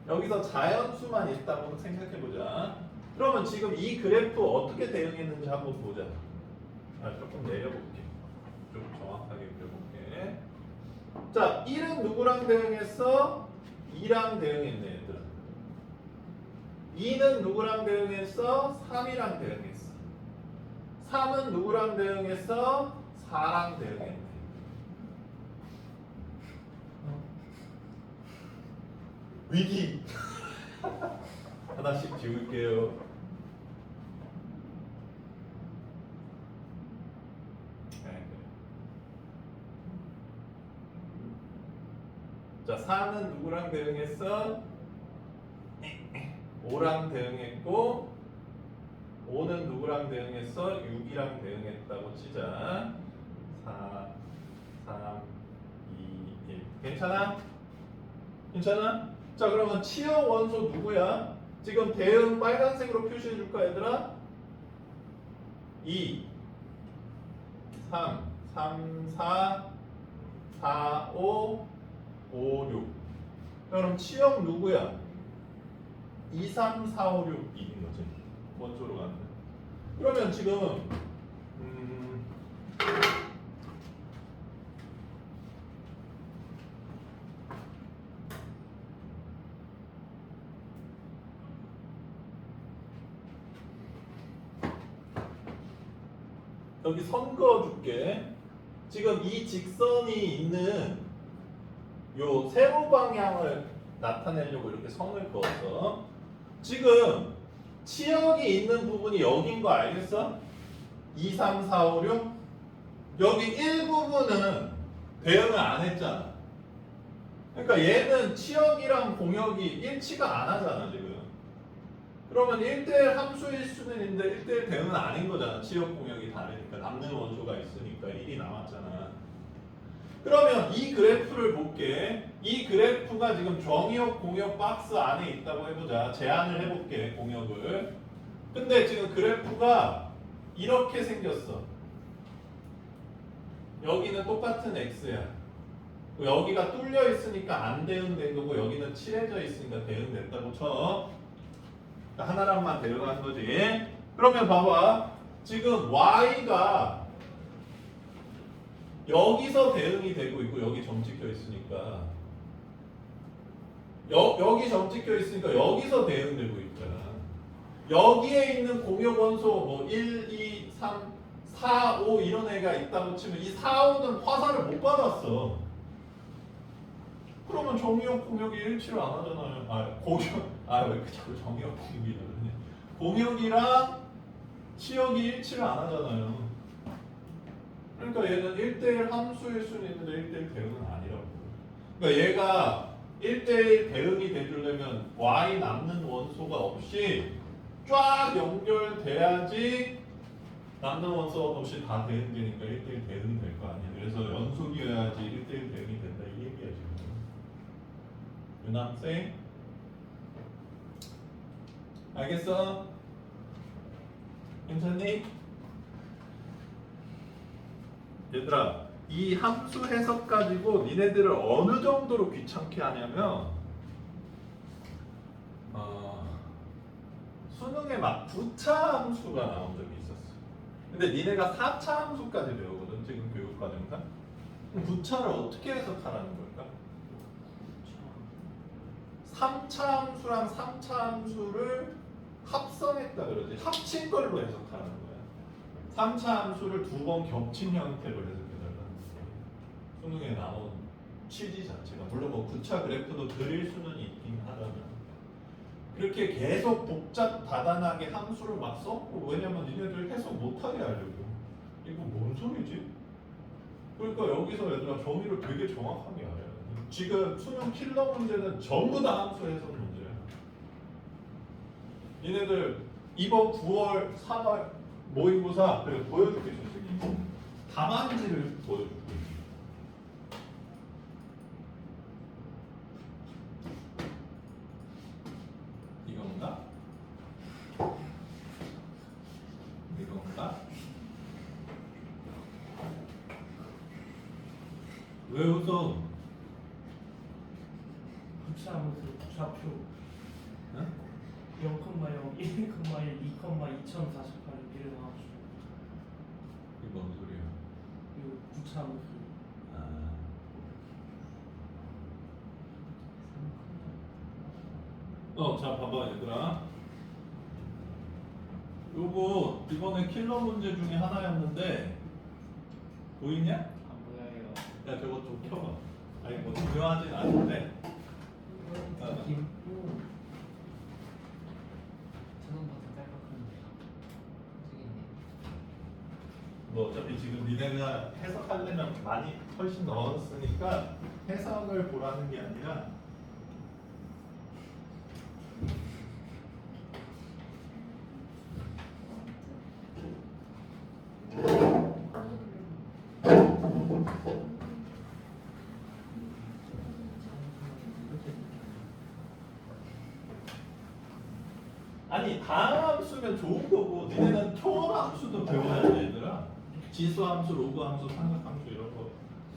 [SPEAKER 1] 여기서 자연수만 있다고 생각해보자. 그러면 지금 이 그래프 어떻게 대응했는지 한번 보자. 조금 내려볼게. 좀 정확하게 그려볼게. 자, 1은 누구랑 대응했어? 2랑 대응했네, 얘들아. 2는 누구랑 대응했어? 3이랑 대응했어. 3은 누구랑 대응했어? 4랑 대응했네. 위기! 하나씩 지울게요. 자, 4는 누구랑 대응했어? 5랑 대응했고 5는 누구랑 대응했어? 6이랑 대응했다고 치자. 4, 3, 2, 1. 괜찮아? 괜찮아? 자, 그러면 치역 원소 누구야? 지금 대응 빨간색으로 표시해 줄까, 얘들아? 2, 3, 3, 4, 4, 5, 5, 6. 그럼 치역 누구야? 2, 3, 4, 5, 6 이긴 거지. 원소로 가는. 그러면 지금 여기 선 그어줄게. 지금 이 직선이 있는 요 세로 방향을 나타내려고 이렇게 선을 그었어. 지금 치역이 있는 부분이 여긴 거 알겠어? 2, 3, 4, 5, 6. 여기 1 부분은 대응을 안 했잖아. 그러니까 얘는 치역이랑 공역이 일치가 안 하잖아, 지금. 그러면 1대1 함수일 수는 있는데 1대1 대응은 아닌 거잖아. 치역 공역이 다르니까. 남는 원소가 있으니까 1이 남았잖아. 그러면 이 그래프를 볼게. 이 그래프가 지금 정의역 공역 박스 안에 있다고 해보자. 제안을 해볼게, 공역을. 근데 지금 그래프가 이렇게 생겼어. 여기는 똑같은 x야. 여기가 뚫려 있으니까 안 대응된 거고 여기는 칠해져 있으니까 대응됐다고 쳐. 하나랑만 대응한 거지. 그러면 봐봐. 지금 y가 여기서 대응이 되고 있고 여기 점 찍혀 있으니까 여기 점 찍혀 있으니까 여기서 대응되고 있잖아. 여기에 있는 공역 원소 뭐 1, 2, 3, 4, 5 이런 애가 있다고 치면 이 4, 5는 화살을 못 받았어. 그러면 정의역 공역이 일치를 안 하잖아요. 왜 자꾸 정의역 공역이 그러냐. 공역이랑 치역이 일치를 안 하잖아요. 그러니까 얘는 1대1 함수일 수는 있는데 1대1 대응은 아니라고. 그러니까 얘가 1대1 대응이 되려면 y 남는 원소가 없이 쫙 연결돼야지 남는 원소가 없이 다 대응되니까 1대1 대응이 될 거 아니야. 그래서 연속이어야지 1대1 대응이 된다 이 얘기야 지금. 유남생? 알겠어? 괜찮니? 얘들아, 이 함수 해석 가지고 니네들을 어느 정도로 귀찮게 하냐면 수능에 막 부차 함수가 나온 적이 있었어. 근데 니네가 4차 함수까지 배우거든 지금 교육과정상. 그럼 부차를 어떻게 해석하라는 걸까? 3차 함수랑 3차 함수를 합성했다 그러지. 합친 걸로 해석하라는 거야. 3차 함수를 2번 겹친 형태로 해석해달라는 거야. 수능에 나온 취지 자체가. 물론 뭐 9차 그래프도 그릴 수는 있긴 하잖아. 그렇게 계속 복잡 다단하게 함수를 막 썼고, 왜냐면 니네들 해석 못하게 하려고. 이거 뭔 소리지? 그러니까 여기서 얘들아 정의를 되게 정확하게 알아야 돼. 지금 수능 킬러 문제는 전부 다 함수 해석 문제야. 니네들 이번 9월, 3월 모의고사 그래 보여줄게 솔직히. 답안지를 보여줄게. 이건가? 왜 웃어?
[SPEAKER 2] 부차함수 부차표
[SPEAKER 1] 응?
[SPEAKER 2] 0,0 1,1 2,048을 나와주고
[SPEAKER 1] 이게 뭔 소리야?
[SPEAKER 2] 그리고 부차함수
[SPEAKER 1] 아. 자 봐봐 얘들아. 요거 이번에 킬러 문제 중에 하나였는데 보이냐?
[SPEAKER 3] 안 보여요.
[SPEAKER 1] 야 저거 좀 켜봐. 아니 뭐 중요하진 않은데.
[SPEAKER 3] 김. 저는보다 짤막한데. 저기네.
[SPEAKER 1] 뭐 어차피 지금 니네가 해석하려면 많이 훨씬 넣었으니까 해석을 보라는 게 아니라 아니 다함수면 좋은 거고 니네는 초함수도 배워야 돼 얘들아. 지수함수, 로그함수, 삼각함수 이런 거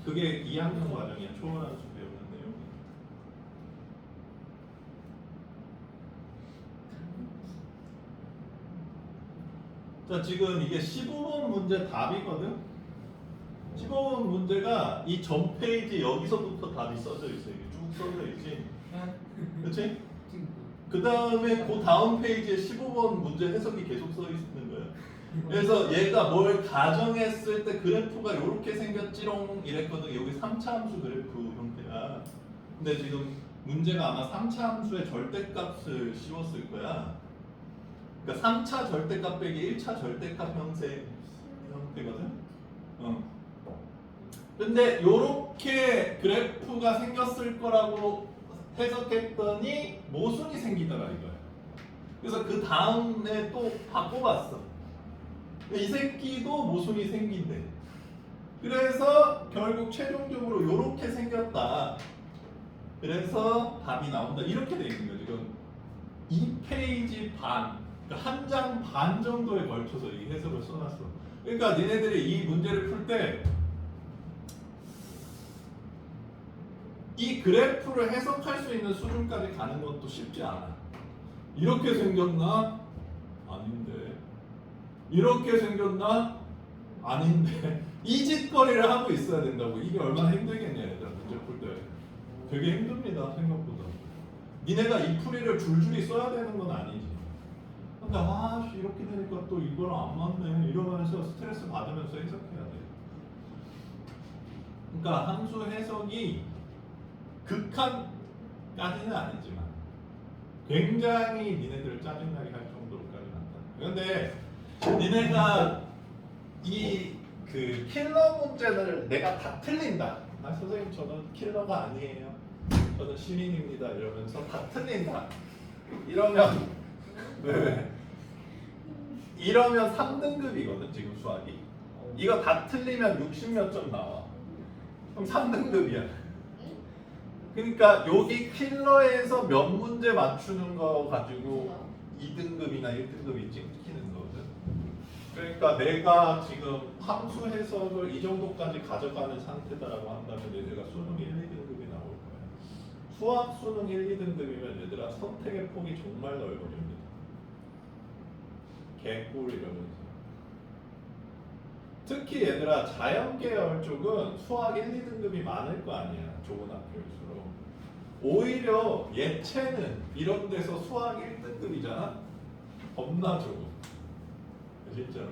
[SPEAKER 1] 그게 2학년 과정이야. 초함수 배우는 내용. 자 지금 이게 15번 문제 답이거든. 15번 문제가 이 전 페이지 여기서부터 답이 써져 있어. 이게 쭉 써져 있지. 그렇지? 그 다음에 그 다음 페이지에 15번 문제 해석이 계속 써 있는 거야. 그래서 얘가 뭘 가정했을 때 그래프가 이렇게 생겼지롱 이랬거든. 여기 3차 함수 그래프 형태야. 근데 지금 문제가 아마 3차 함수의 절대값을 씌웠을 거야. 그러니까 3차 절대값 빼기 1차 절대값 형태거든. 근데 요렇게 그래프가 생겼을 거라고 해석했더니 모순이 생기더라 이거야. 그래서 그 다음에 또 바꿔봤어. 이 새끼도 모순이 생긴대. 그래서 결국 최종적으로 요렇게 생겼다. 그래서 답이 나온다. 이렇게 돼 있는 거야 지금. 2페이지 반, 그러니까 한 장 반 정도에 걸쳐서 이 해석을 써놨어. 그러니까 니네들이 이 문제를 풀 때 이 그래프를 해석할 수 있는 수준까지 가는 것도 쉽지 않아. 이렇게 생겼나? 아닌데. 이렇게 생겼나? 아닌데. 이 짓거리를 하고 있어야 된다고. 이게 얼마나 힘들겠냐 얘들아. 문제 풀 때. 되게 힘듭니다 생각보다. 니네가 이 풀이를 줄줄이 써야 되는 건 아니지. 근데 아씨 이렇게 되니까 또 이거랑 안 맞네 이러면서 스트레스 받으면서 해석해야 돼. 그러니까 함수 해석이 극한까지는 아니지만 굉장히 니네들을 짜증나게 할 정도로까지 난다. 그런데 니네가 이 그 킬러 문제를 내가 다 틀린다. 아 선생님 저는 킬러가 아니에요. 저는 시민입니다. 이러면서 다 틀린다. 이러면 왜? 이러면 3등급이거든 지금 수학이. 이거 다 틀리면 60몇 점 나와. 그럼 3등급이야. 그러니까 여기 킬러에서 몇 문제 맞추는 거 가지고 2등급이나 1등급이 찍히는 거거든. 그러니까 내가 지금 함수 해석을 이 정도까지 가져가는 상태다라고 한다면 얘들아 수능 1, 2등급이 나올 거야. 수학 수능 1, 2등급이면 얘들아 선택의 폭이 정말 넓어집니다. 개꿀 이러면서. 특히 얘들아 자연 계열 쪽은 수학 1, 2등급이 많을 거 아니야. 좋은 학교일수록. 오히려 예체능 이런 데서 수학 1등급이잖아. 겁나 적어. 진짜로.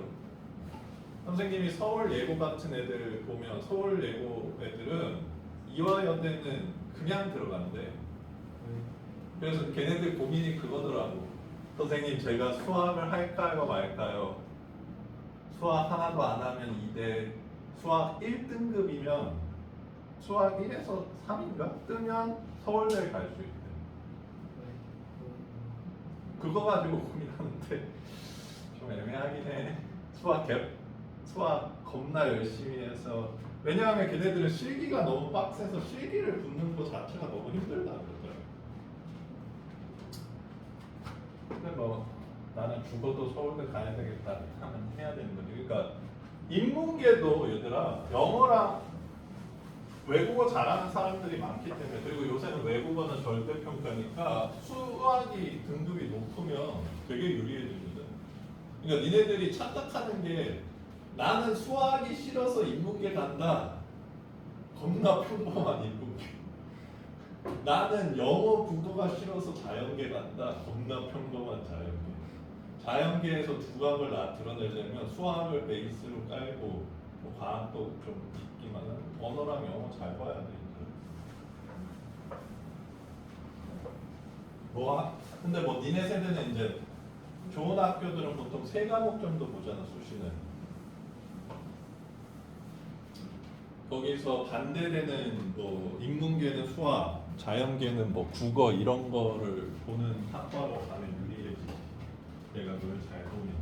[SPEAKER 1] 선생님이 서울 예고 같은 애들 보면 서울 예고 애들은 이화여대는 그냥 들어간대. 그래서 걔네들 고민이 그거더라고. 선생님 제가 수학을 할까요 말까요? 수학 하나도 안 하면 2대 수학 1등급이면 수학 1에서 3인가? 뜨면 서울대를 갈 수 있대. 그거 가지고 고민하는데 좀 애매하긴 해. 수학 겁나 열심히 해서 왜냐하면 걔네들은 실기가 너무 빡세서 실기를 붙는 거 자체가 너무 힘들다 그러더라고. 근데 뭐 나는 죽어도 서울대 가야 되겠다 하면 해야 되는 거지. 그러니까 인문계도 얘들아 영어랑 외국어 잘하는 사람들이 많기 때문에 그리고 요새는 외국어는 절대평가니까 수학이 등급이 높으면 되게 유리해지거든. 그러니까 니네들이 착각하는 게 나는 수학이 싫어서 인문계 간다. 겁나 평범한 인문계. 나는 영어 국어가 싫어서 자연계 간다. 겁나 평범한 자연계. 자연계에서 두각을 드러내려면 수학을 베이스로 깔고 뭐 과학도 좀 있기만은 언어랑 영어 잘 봐야 돼. 근데 뭐 니네 세대는 이제 좋은 학교들은 보통 3과목 정도 보잖아 수시는. 거기서 반대되는 뭐 인문계는 수학, 자연계는 뭐 국어 이런 거를 보는 학과로 가면 유리해지. 내가 그걸 잘 보면.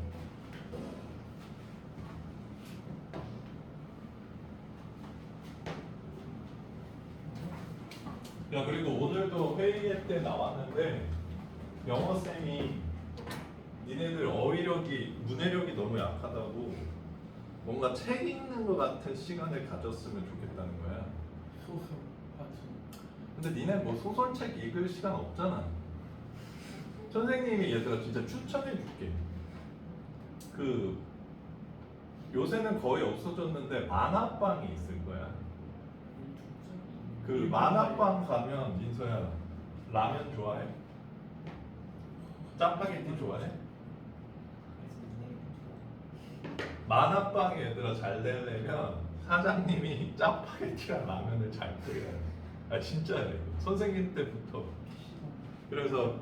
[SPEAKER 1] 야 그리고 오늘도 회의 때 나왔는데 영어 쌤이 니네들 어휘력이 문해력이 너무 약하다고 뭔가 책 읽는 것 같은 시간을 가졌으면 좋겠다는 거야.
[SPEAKER 2] 소설 같은.
[SPEAKER 1] 근데 니네 뭐 소설책 읽을 시간 없잖아. 선생님이 얘들아 진짜 추천해 줄게. 그 요새는 거의 없어졌는데 만화방이 있을 거야. 그 만화방 가면 민서야 라면 좋아해? 짜파게티 좋아해? 만화방 얘들아 잘 되려면 사장님이 짜파게티랑 라면을 잘 끓여야 돼. 아 진짜예요. 선생님 때부터. 그래서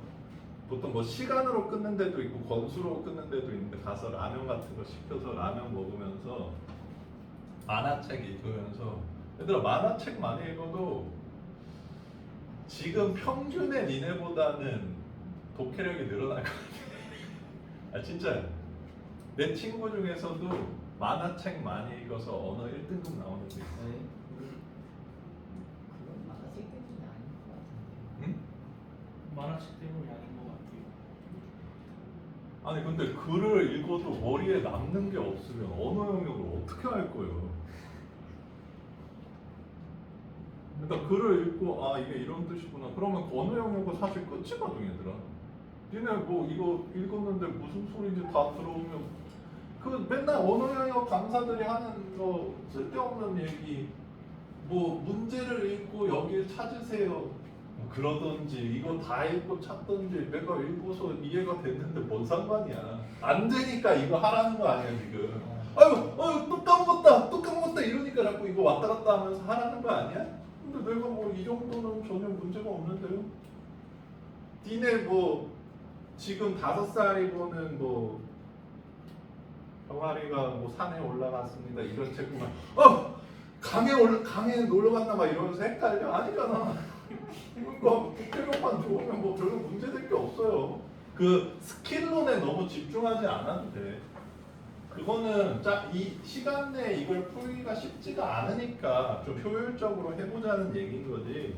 [SPEAKER 1] 보통 뭐 시간으로 끊는 데도 있고 권수로 끊는 데도 있는데 가서 라면 같은 거 시켜서 라면 먹으면서 만화책 읽으면서 얘들아 만화책 많이 읽어도 지금 평균의 니네보다는 독해력이 늘어날 것 같아. 아 진짜 내 친구 중에서도 만화책 많이 읽어서 언어 1등급 나오는 데 있어.
[SPEAKER 3] 그건 만화책 때문이 아닌 것 같은데.
[SPEAKER 1] 응?
[SPEAKER 2] 만화책 때문이 아닌 것 같아요.
[SPEAKER 1] 아니 근데 글을 읽어도 머리에 남는 게 없으면 언어 영역을 어떻게 할 거예요? 그러니까 글을 읽고 아 이게 이런 뜻이구나 그러면 언어 영역은 사실 끝이거든 얘들아. 니네 뭐 이거 읽었는데 무슨 소리인지 다 들어오면 그 맨날 언어 영역 강사들이 하는 거 쓸데없는 얘기 뭐 문제를 읽고 여기를 찾으세요 뭐 그러던지 이거 다 읽고 찾던지 내가 읽어서 이해가 됐는데 뭔 상관이야. 안 되니까 이거 하라는 거 아니야 지금. 아유 또 까먹었다 이러니까 자꾸 이거 왔다 갔다 하면서 하라는 거 아니야? 근데 내가 뭐 이 정도는 전혀 문제가 없는데요. 니네 뭐 지금 5살이고는 뭐 병아리가 뭐 산에 올라갔습니다 이런 책만 강에 놀러 갔나 막 이러면서 헷갈려? 아니잖아. 그러니까 독해력만 좋으면 뭐 별로 문제될 게 없어요. 그 스킬론에 너무 집중하지 않아도 돼. 그거는 이 시간 내에 이걸 풀기가 쉽지가 않으니까 좀 효율적으로 해보자는 얘기인 거지.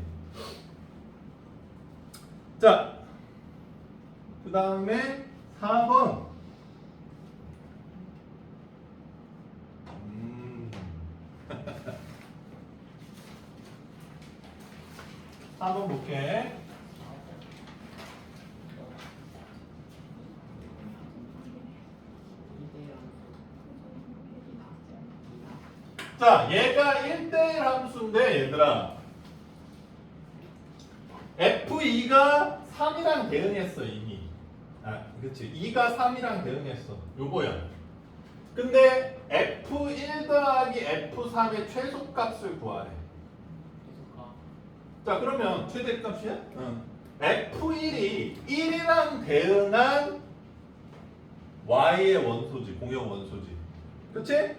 [SPEAKER 1] 자, 그 다음에 4번. 4번 볼게. 자, 얘가 1대1 함수인데 얘들아 F2가 3이랑 대응했어 이미. 아, 그치 2가 3이랑 대응했어 요거야. 근데 F1 더하기 F3의 최소값을 구하래. 자 그러면 최대값이야? 응. F1이 1이랑 대응한 Y의 원소지 공용 원소지 그치?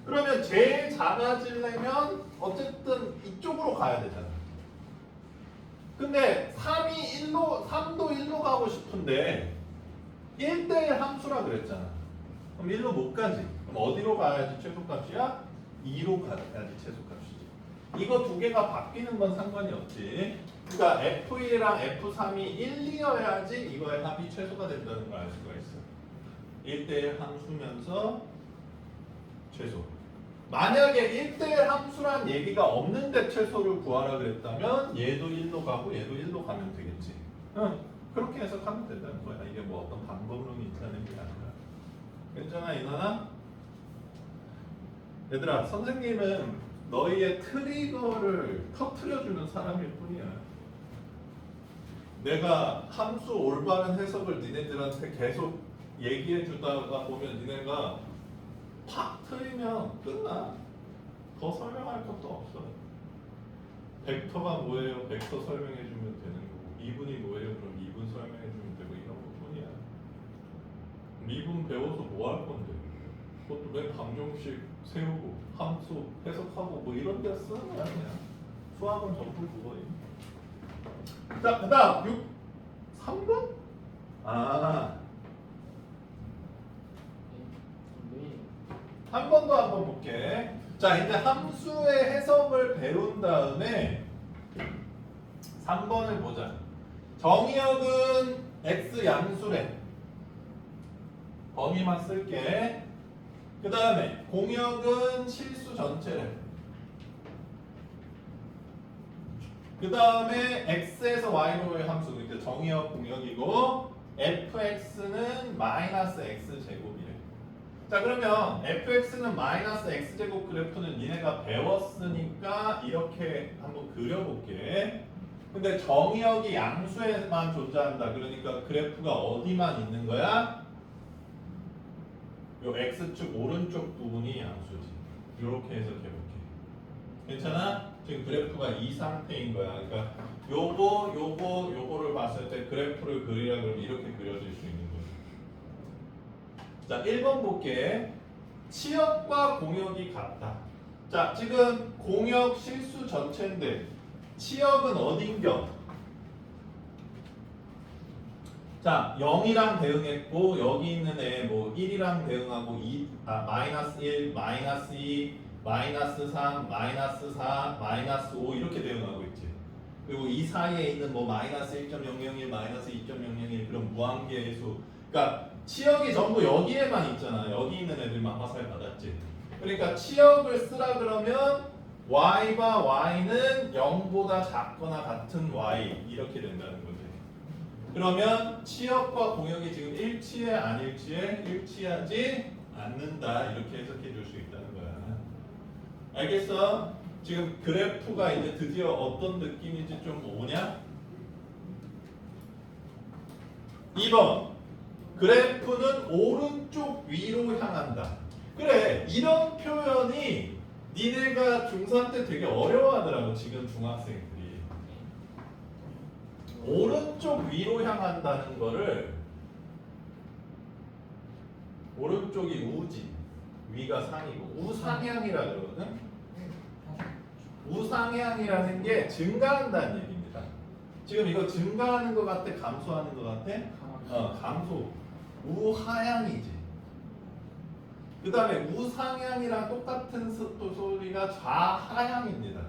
[SPEAKER 1] 그러면 제일 작아지려면 어쨌든 이쪽으로 가야 되잖아. 근데 3도 1로 가고 싶은데 1대1 함수라 그랬잖아. 그럼 1로 못 가지. 그럼 어디로 가야지 최소값이야? 2로 가야지 최소값이지. 이거 두 개가 바뀌는 건 상관이 없지. 그러니까 F1이랑 F3이 1, 2여야지 이거의 합이 최소가 된다는 걸 알 수가 있어. 1대1 함수면서 최소. 만약에 1대1 함수란 얘기가 없는 대체소를 구하라 그랬다면 얘도 1로 가고 얘도 1로 가면 되겠지. 응. 그렇게 해석하면 된다는 거야. 이게 뭐 어떤 방법론이 있다는 게 아니라. 괜찮아 이나나? 얘들아 선생님은 너희의 트리거를 터트려주는 사람일 뿐이야. 내가 함수 올바른 해석을 니네들한테 계속 얘기해 주다가 보면 니네가 팍 틀리면 끝나. 더 설명할 것도 없어. 벡터가 뭐예요? 벡터 설명해 주면 되는 거고, 미분이 뭐예요? 그럼 미분 설명해 주면 되고, 이런 것뿐이야. 미분 배워서 뭐 할 건데? 그것도 맨 방정식 세우고 함수 해석하고 뭐 이런 데 쓰는 거야 그냥. 수학은 전부 그거예요. 자, 그 다음 3번? 아, 한 번 더 한번 볼게. 자, 이제 함수의 해석을 배운 다음에 3번을 보자. 정의역은 x 양수래. 범위만 쓸게. 그 다음에 공역은 실수 전체래. 그 다음에 x에서 y로의 함수, 그러니까 정의역 공역이고 fx는 마이너스 x제곱이래. 자, 그러면 fx는 마이너스 x제곱 그래프는 니네가 배웠으니까 이렇게 한번 그려볼게. 근데 정의역이 양수에만 존재한다. 그러니까 그래프가 어디만 있는 거야? 요 x축 오른쪽 부분이 양수지. 이렇게 해석해볼게. 괜찮아? 지금 그래프가 이 상태인 거야. 그러니까 요거를 봤을 때 그래프를 그리라 그러면 이렇게 그려질 수 있는 거야. 자, 1번 볼게. 치역과 공역이 같다. 자, 지금 공역 실수 전체인데 치역은 어딘겨? 자, 0이랑 대응했고 여기 있는 애 뭐 1이랑 대응하고 마이너스 1, 마이너스 2, 마이너스 3, 마이너스 4, 마이너스 5 이렇게 대응하고 있지. 그리고 이 사이에 있는 뭐 마이너스 1.001, 마이너스 2.001 그런 무한계의 수. 그러니까 치역이 전부 여기에만 있잖아. 여기 있는 애들만 화살 받았지. 그러니까 치역을 쓰라 그러면 y와 y는 0보다 작거나 같은 y 이렇게 된다는 거지. 그러면 치역과 공역이 지금 일치해 안 일치해? 일치하지 않는다. 이렇게 해석해 줄 수 있다는 거야. 알겠어? 지금 그래프가 이제 드디어 어떤 느낌인지 좀 오냐? 2번 그래프는 오른쪽 위로 향한다. 그래, 이런 표현이 니네가 중3 때 되게 어려워하더라고. 지금 중학생들이 오른쪽 위로 향한다는 거를, 오른쪽이 우지, 위가 상이고 우상향이라 그러거든. 우상향이라는 게 증가한다는 얘기입니다. 지금 이거 증가하는 것 같아? 감소하는 것 같아? 감소. 우하향이지. 그 다음에 우상향이랑 똑같은 소리가 좌하향입니다.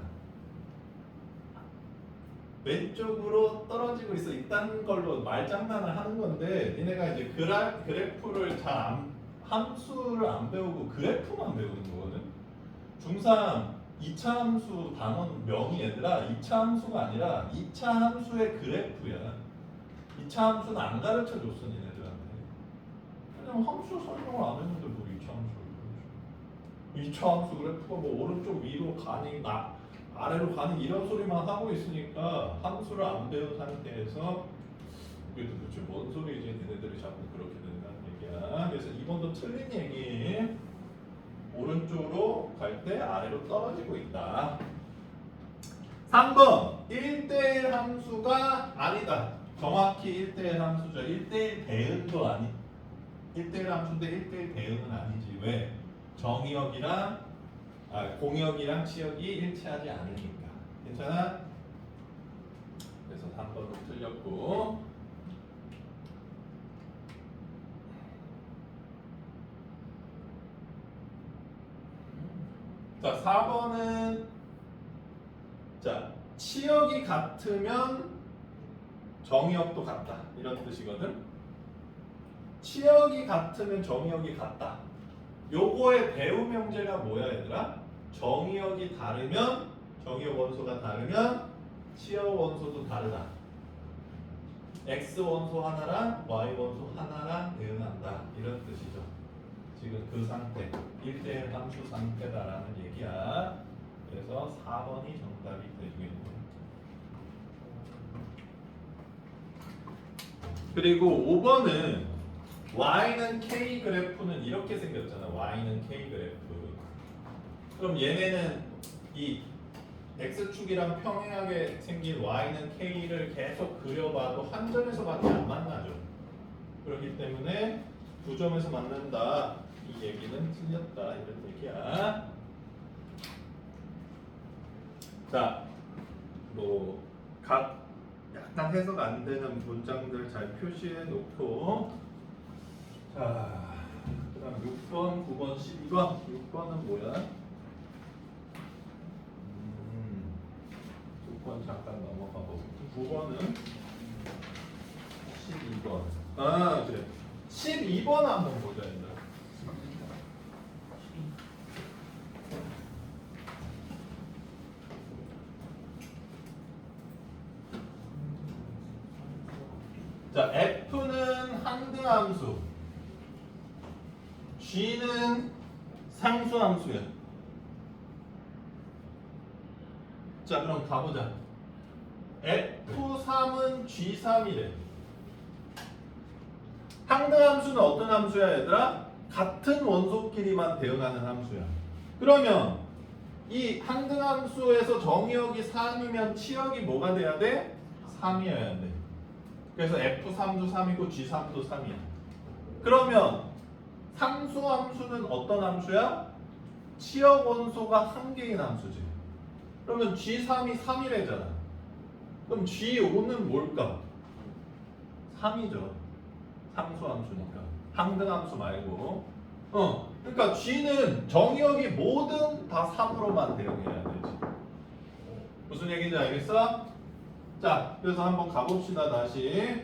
[SPEAKER 1] 왼쪽으로 떨어지고 있어 있다는 걸로 말장난을 하는 건데, 니네가 이제 그래프를 함수를 안 배우고 그래프만 배우는 거거든. 중3 2차 함수 단원 명이 얘들아 2차 함수가 아니라 2차 함수의 그래프야. 2차 함수는 안 가르쳐 줬어 니네들한테. 그냥 함수 설명을 안 했는데 뭐 2차 함수를 2차 함수 그래프가 뭐 오른쪽 위로 가니 아래로 가는 이런 소리만 하고 있으니까 함수를 안 배운 상태에서 이게 도대체 뭔 소리지? 니네들이 자꾸 그렇게 된다는 얘기야. 그래서 2번도 틀린 얘기. 오른쪽으로 갈 때 아래로 떨어지고 있다. 3번 1대1 함수가 아니다. 정확히 1대1 함수죠. 1대1 대응도 아니. 1대1 함수인데 1대1 대응은 아니지. 왜? 공역이랑 치역이 일치하지 않으니까. 괜찮아? 그래서 3번도 틀렸고. 자, 4번은 자, 치역이 같으면 정의역도 같다. 이런 뜻이거든. 치역이 같으면 정의역이 같다. 요거의 배우 명제가 뭐야 얘들아? 정의역이 다르면 정의역 원소가 다르면 치역 원소도 다르다. X 원소 하나랑 Y 원소 하나랑 대응한다 이런 뜻이죠. 지금 그 상태 1대1 함수 상태다라는 얘기야. 그래서 4번이 정답이 되겠네요. 그리고 5번은 Y는 K 그래프는 이렇게 생겼잖아. Y는 K 그래프. 그럼 얘네는 이 X축이랑 평행하게 생긴 Y는 K를 계속 그려봐도 한 점에서밖에 안 만나죠. 그렇기 때문에 두 점에서 만난다. 이 얘기는 틀렸다. 이런 얘기야. 자, 각 약간 해석 안 되는 문장들 잘 표시해 놓고, 자, 그다음 6번, 9번, 12번. 6번은 뭐야? 6번 잠깐 넘어가 보고. 9번은 12번. 아, 그래. 12번 한번 보자, 얘들아. 자, F는 항등함수, G는 상수함수야. 자, 그럼 가보자. F3은 G3이래. 항등함수는 어떤 함수야, 얘들아? 같은 원소끼리만 대응하는 함수야. 그러면 이 항등함수에서 정의역이 3이면 치역이 뭐가 돼야 돼? 3이어야 돼. 그래서 F3도 3이고 G3도 3이야. 그러면 상수함수는 어떤 함수야? 치역 원소가 한 개인 함수지. 그러면 G3이 3이래잖아. 그럼 G5는 뭘까? 3이죠. 상수함수니까. 항등함수 말고. 그러니까 G는 정의역이 뭐든 다 3으로만 대응해야 되지. 무슨 얘기인지 알겠어? 자, 그래서 한번 가봅시다. 다시.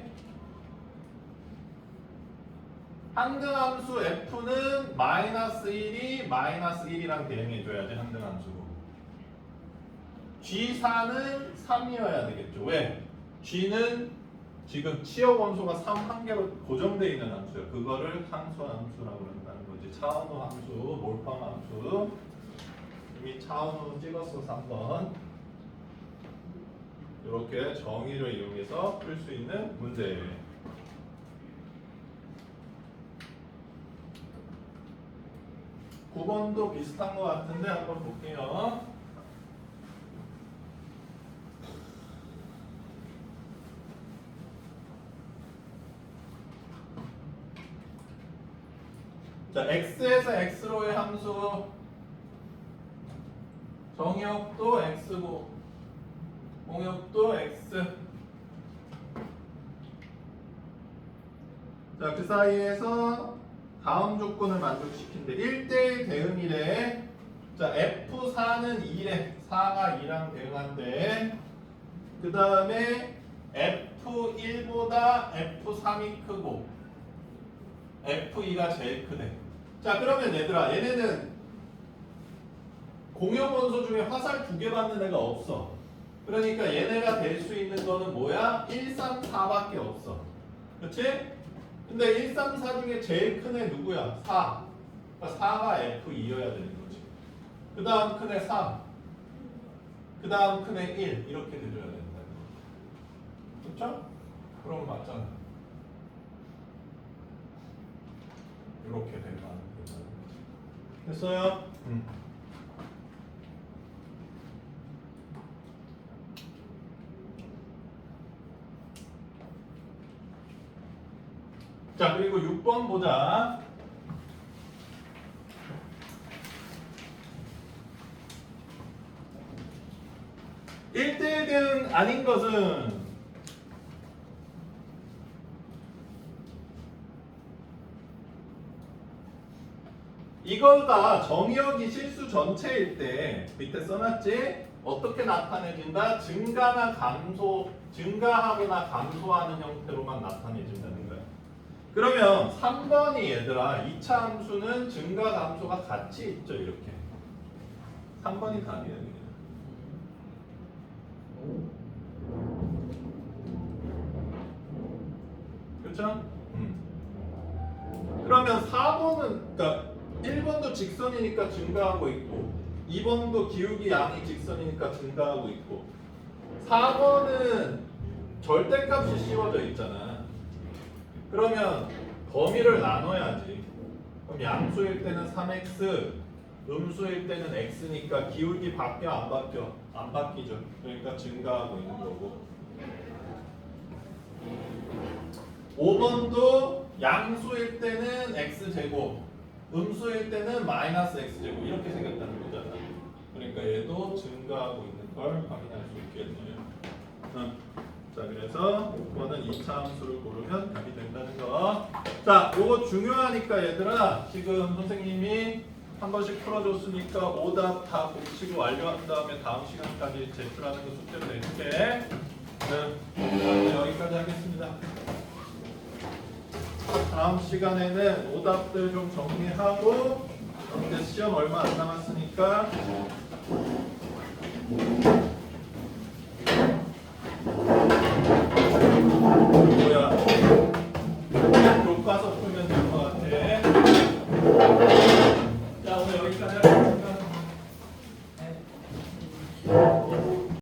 [SPEAKER 1] 항등함수 F는 -1이 -1이랑 대응해줘야지 항등함수고. G4는 3이어야 되겠죠. 왜? G는 지금 치역 원소가 3 한 개로 고정되어 있는 함수예요. 그거를 상수함수라고 그런다는 거지. 차원호 함수, 몰팡 함수. 이미 차원호 찍었어, 3번. 이렇게 정의를 이용해서 풀 수 있는 문제예요. (9번도) 비슷한 것 같은데 한번 볼게요. 자, x에서 x로의 함수 정역도 x고 공역도 x. 자, 그 사이에서 다음 조건을 만족시킨대. 1대1 대응이래. 자, F4는 2래. 4가 2랑 대응한대. 그 다음에 F1보다 F3이 크고 F2가 제일 크대. 자, 그러면 얘들아, 얘네는 공역 원소 중에 화살 2개 받는 애가 없어. 그러니까 얘네가 될 수 있는 거는 뭐야? 1, 3, 4밖에 없어. 그치? 근데 1, 3, 4 중에 제일 큰 애 누구야? 4. 그러니까 4가 F2여야 되는 거지. 그 다음 큰 애 3. 그 다음 큰 애 1. 이렇게 내줘야 된다. 그쵸? 그럼 맞잖아. 이렇게 된다. 됐어요? 자, 그리고 6번 보자. (1대1은) 아닌 것은 이거가 정의역이 실수 전체일 때 밑에 써놨지? 어떻게 나타내진다? 증가나 감소, 증가하거나 감소하는 형태로만 나타내진다는 거야. 그러면 3번이 얘들아 2차 함수는 증가 감소가 같이 있죠 이렇게. 3번이 답이에요. 그냥. 그렇죠? 그러면 4번은 그러니까 1번도 직선이니까 증가하고 있고 2번도 기울기 양이 직선이니까 증가하고 있고 4번은 절대값이 씌워져 있잖아. 그러면 범위를 나눠야지. 그럼 양수일 때는 3x, 음수일 때는 x니까 기울기 바뀌어 안 바뀌어? 안 바뀌죠. 그러니까 증가하고 있는 거고. 5번도 양수일 때는 x제곱, 음수일 때는 마이너스 x제곱 이렇게 생겼다는 거잖아. 그러니까 얘도 증가하고 있는 걸 확인할 수 있겠네요. 자, 그래서 6번은 2차 함수를 고르면 답이 된다는 거. 자, 요거 중요하니까 얘들아 지금 선생님이 한 번씩 풀어줬으니까 오답 다 고치고 완료한 다음에 다음 시간까지 제출하는 거 숙제로 내줄게. 네, 여기까지 하겠습니다. 다음 시간에는 오답들 좀 정리하고 이제 시험 얼마 안 남았으니까